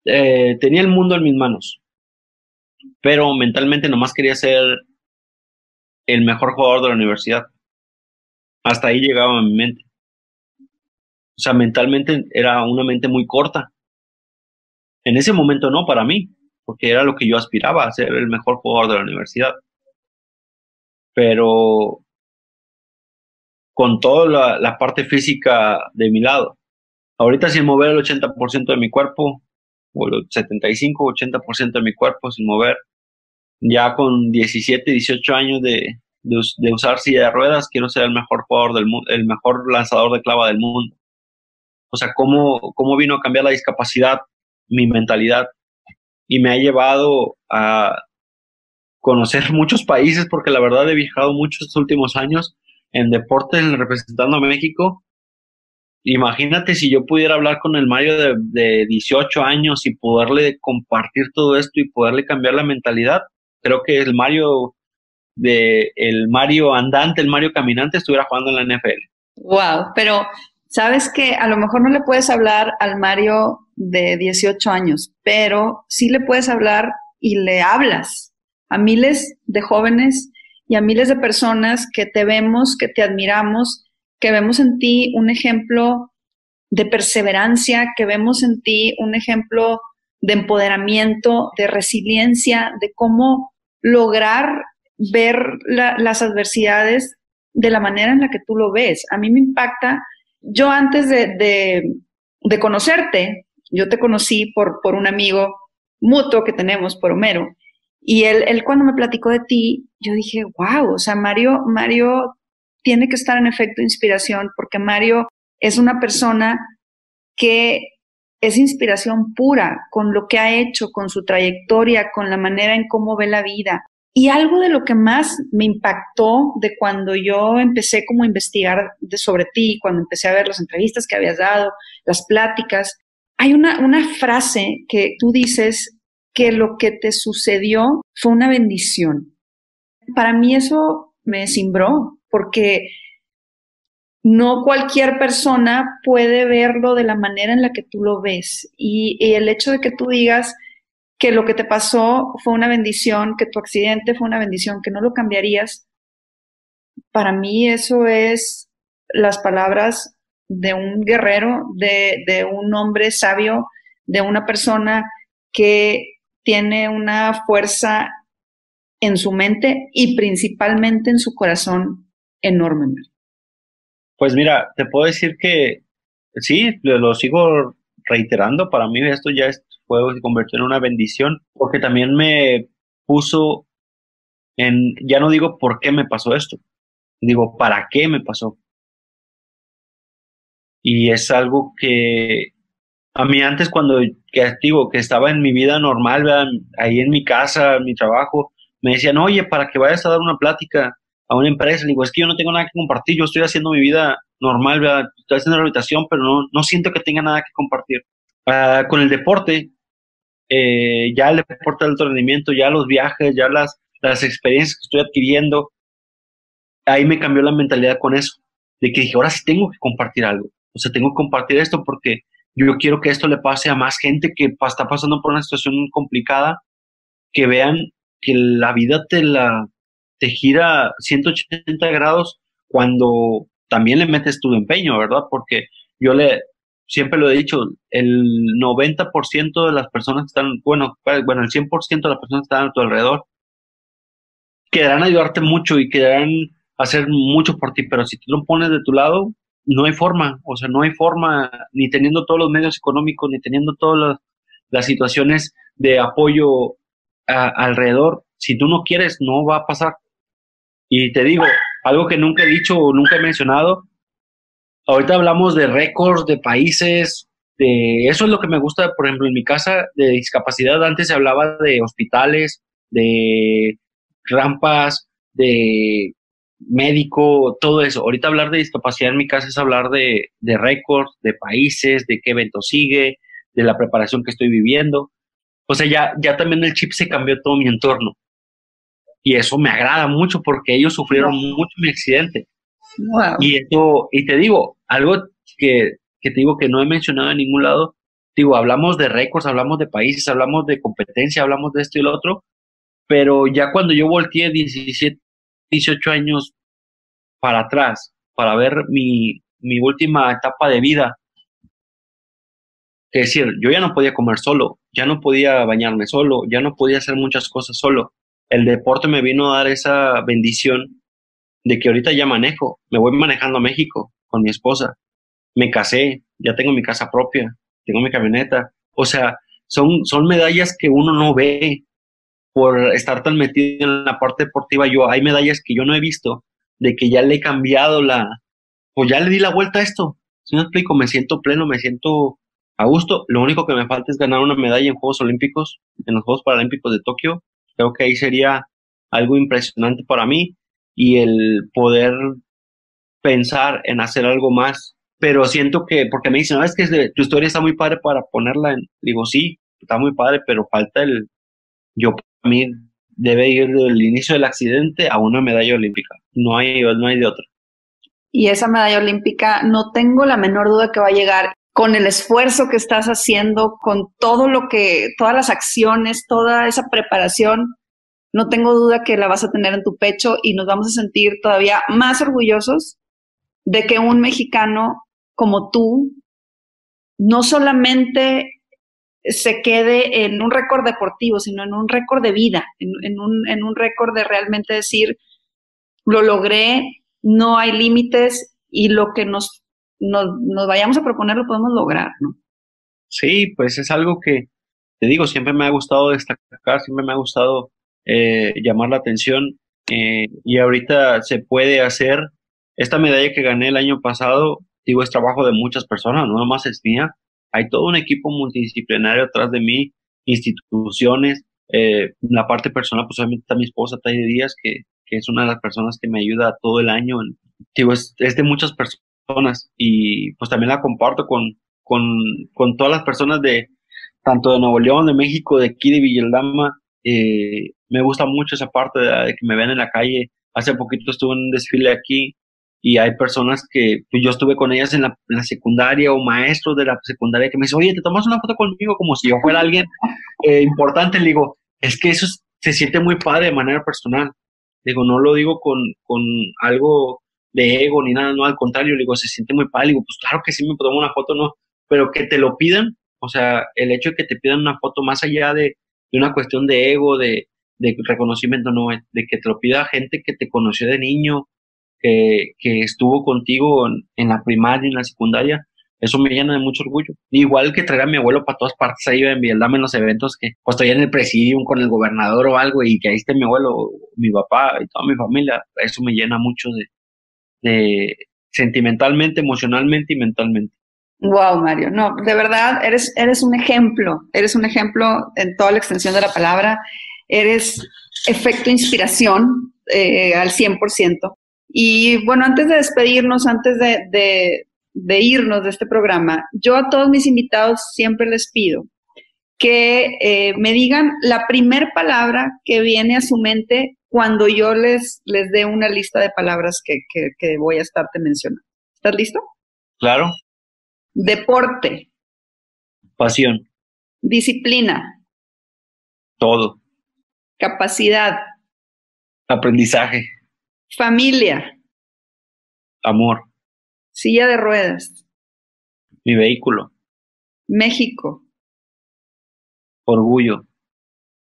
tenía el mundo en mis manos, pero mentalmente nomás quería ser el mejor jugador de la universidad. Hasta ahí llegaba mi mente. O sea, mentalmente era una mente muy corta. En ese momento no para mí, porque era lo que yo aspiraba, a ser el mejor jugador de la universidad. Pero con toda la parte física de mi lado. Ahorita sin mover el 80% de mi cuerpo, o el 75-80% de mi cuerpo sin mover, ya con 17, 18 años de usar silla de ruedas, quiero ser el mejor jugador del mundo, el mejor lanzador de clava del mundo. O sea, cómo vino a cambiar la discapacidad, mi mentalidad, y me ha llevado a conocer muchos países, porque la verdad he viajado mucho estos últimos años en deportes representando a México. Imagínate si yo pudiera hablar con el Mario de 18 años y poderle compartir todo esto y poderle cambiar la mentalidad. Creo que el Mario andante, el Mario caminante estuviera jugando en la NFL. Wow, pero sabes que a lo mejor no le puedes hablar al Mario de 18 años, pero sí le puedes hablar y le hablas a miles de jóvenes y a miles de personas que te vemos, que te admiramos, que vemos en ti un ejemplo de perseverancia, que vemos en ti un ejemplo de empoderamiento, de resiliencia, de cómo lograr ver las adversidades de la manera en la que tú lo ves. A mí me impacta. Yo antes de conocerte, yo te conocí por un amigo mutuo que tenemos, por Homero, y él cuando me platicó de ti, yo dije, wow, o sea, Mario tiene que estar en efecto de inspiración, porque Mario es una persona que es inspiración pura con lo que ha hecho, con su trayectoria, con la manera en cómo ve la vida. Y algo de lo que más me impactó de cuando yo empecé como a investigar sobre ti, cuando empecé a ver las entrevistas que habías dado, las pláticas, hay una frase que tú dices que lo que te sucedió fue una bendición. Para mí eso me cimbró, porque no cualquier persona puede verlo de la manera en la que tú lo ves. Y el hecho de que tú digas que lo que te pasó fue una bendición, que tu accidente fue una bendición, que no lo cambiarías, para mí eso es las palabras de un guerrero, de un hombre sabio, de una persona que tiene una fuerza en su mente y principalmente en su corazón enorme. Pues mira, te puedo decir que sí, lo sigo reiterando. Para mí esto se convirtió en una bendición, porque también me puso ya no digo por qué me pasó esto, digo para qué me pasó. Y es algo que A mí antes cuando, que digo, que estaba en mi vida normal, ¿verdad? Ahí en mi casa, en mi trabajo, me decían, oye, para que vayas a dar una plática a una empresa, le digo, es que yo no tengo nada que compartir, yo estoy haciendo mi vida normal, ¿verdad? Estoy haciendo la habitación, pero no siento que tenga nada que compartir. Con el deporte, ya el deporte de alto rendimiento, ya los viajes, ya las experiencias que estoy adquiriendo, ahí me cambió la mentalidad con eso, de que dije, ahora sí tengo que compartir algo, o sea, tengo que compartir esto porque yo quiero que esto le pase a más gente que está pasando por una situación complicada, que vean que la vida te gira 180 grados cuando también le metes tu empeño, ¿verdad? Porque yo siempre lo he dicho, el 90% de las personas que están, bueno, el 100% de las personas que están a tu alrededor querrán ayudarte mucho y querrán hacer mucho por ti, pero si tú lo pones de tu lado, no hay forma, o sea, no hay forma, ni teniendo todos los medios económicos, ni teniendo todas las situaciones de apoyo alrededor, si tú no quieres, no va a pasar. Y te digo, algo que nunca he dicho o nunca he mencionado, ahorita hablamos de récords, de países, de eso es lo que me gusta, por ejemplo, en mi casa de discapacidad, antes se hablaba de hospitales, de rampas, de médico, todo eso. Ahorita hablar de discapacidad en mi casa es hablar de récords, de países, de qué evento sigue, de la preparación que estoy viviendo. O sea, ya también el chip se cambió todo mi entorno. Y eso me agrada mucho porque ellos sufrieron mucho mi accidente. Wow. Y te digo, algo que te digo que no he mencionado en ningún lado, digo, hablamos de récords, hablamos de países, hablamos de competencia, hablamos de esto y lo otro, pero ya cuando yo volteé 17, 18 años para atrás, para ver mi última etapa de vida, es decir, yo ya no podía comer solo, ya no podía bañarme solo, ya no podía hacer muchas cosas solo. El deporte me vino a dar esa bendición de que ahorita ya manejo, me voy manejando a México con mi esposa, me casé, ya tengo mi casa propia, tengo mi camioneta. O sea, son medallas que uno no ve por estar tan metido en la parte deportiva. Hay medallas que yo no he visto, de que ya le he cambiado pues ya le di la vuelta a esto. Si me explico, me siento pleno, me siento a gusto. Lo único que me falta es ganar una medalla en Juegos Olímpicos, en los Juegos Paralímpicos de Tokio. Creo que ahí sería algo impresionante para mí y el poder pensar en hacer algo más, pero siento que, porque me dicen, no, es que tu historia está muy padre para ponerla en, digo, sí, está muy padre, pero falta yo para mí debe ir del inicio del accidente a una medalla olímpica, no hay de otra. Y esa medalla olímpica, no tengo la menor duda que va a llegar con el esfuerzo que estás haciendo, con todas las acciones, toda esa preparación. No tengo duda que la vas a tener en tu pecho y nos vamos a sentir todavía más orgullosos de que un mexicano como tú no solamente se quede en un récord deportivo, sino en un récord de vida, en un récord de realmente decir, lo logré, no hay límites y lo que nos vayamos a proponer lo podemos lograr, ¿no? Sí, pues es algo que, te digo, siempre me ha gustado destacar, siempre me ha gustado llamar la atención y ahorita se puede hacer. Esta medalla que gané el año pasado, digo, es trabajo de muchas personas, no nomás es mía. Hay todo un equipo multidisciplinario atrás de mí, instituciones, la parte personal, pues obviamente está mi esposa, Taide Díaz, que es una de las personas que me ayuda todo el año. Digo, es de muchas personas y pues también la comparto con, con todas las personas tanto de Nuevo León, de México, de aquí, de Villaldama. Me gusta mucho esa parte de que me ven en la calle. Hace poquito estuve en un desfile aquí y hay personas que pues, yo estuve con ellas en la secundaria o maestros de la secundaria que me dicen, oye, ¿te tomas una foto conmigo? Como si yo fuera alguien importante. Le digo, es que se siente muy padre de manera personal. Digo, no lo digo con algo de ego ni nada, no, al contrario, le digo, se siente muy padre. Le digo, pues claro que sí me tomo una foto, no, pero que te lo pidan, o sea, el hecho de que te pidan una foto más allá de una cuestión de ego, de reconocimiento, no, de que te lo pida gente que te conoció de niño, que estuvo contigo en la primaria, en la secundaria, eso me llena de mucho orgullo. Igual que traer a mi abuelo para todas partes ahí en Vietnam en los eventos que pues estoy en el presidium con el gobernador o algo y que ahí esté mi abuelo, mi papá y toda mi familia, eso me llena mucho de sentimentalmente, emocionalmente y mentalmente. Wow, Mario, no, de verdad, eres un ejemplo en toda la extensión de la palabra, eres efecto inspiración al 100%. Y bueno, antes de despedirnos, antes de irnos de este programa, yo a todos mis invitados siempre les pido que me digan la primer palabra que viene a su mente cuando yo les dé una lista de palabras que voy a estarte mencionando. ¿Estás listo? Claro. Deporte. Pasión. Disciplina. Todo. Capacidad. Aprendizaje. Familia. Amor. Silla de ruedas. Mi vehículo. México. Orgullo.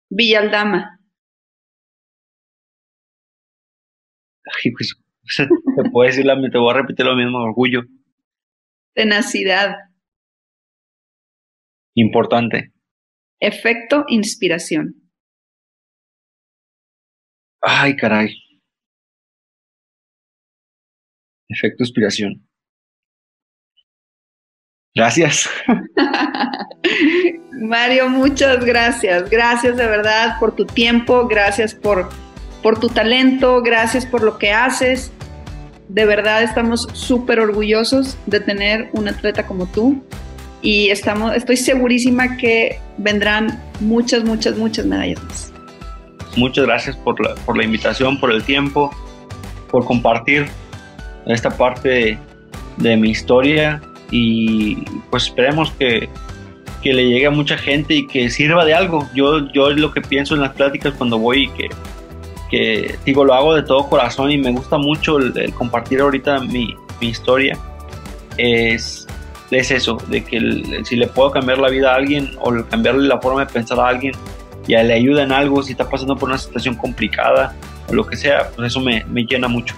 Villa Aldama. Ay, pues, te puedo decir, te voy a repetir lo mismo, orgullo. Tenacidad. Importante. Efecto inspiración. Ay, caray. Efecto inspiración. Gracias. Mario, muchas gracias. Gracias de verdad por tu tiempo, gracias por tu talento, gracias por lo que haces. De verdad estamos súper orgullosos de tener un atleta como tú y estoy segurísima que vendrán muchas medallas más. Muchas gracias por la invitación, por el tiempo, por compartir esta parte de mi historia y pues esperemos que le llegue a mucha gente y que sirva de algo. Yo lo que pienso en las pláticas cuando voy y que digo, lo hago de todo corazón y me gusta mucho el compartir ahorita mi historia, es eso, de que si le puedo cambiar la vida a alguien o cambiarle la forma de pensar a alguien y le ayuda en algo, si está pasando por una situación complicada o lo que sea, pues eso me llena mucho.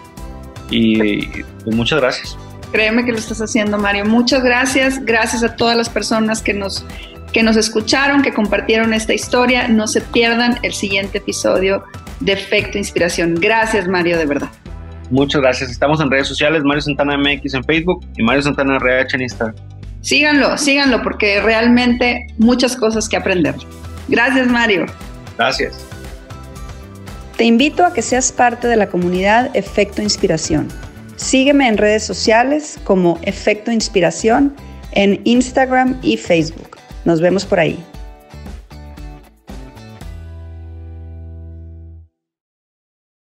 Y pues muchas gracias. Créeme que lo estás haciendo, Mario. Muchas gracias. Gracias a todas las personas que nos escucharon, que compartieron esta historia. No se pierdan el siguiente episodio de Efecto Inspiración. Gracias, Mario, de verdad. Muchas gracias. Estamos en redes sociales, Mario Santana MX en Facebook y Mario Santana RH en Instagram. Síganlo, porque realmente muchas cosas que aprender. Gracias, Mario. Gracias. Te invito a que seas parte de la comunidad Efecto Inspiración. Sígueme en redes sociales como Efecto Inspiración en Instagram y Facebook. Nos vemos por ahí.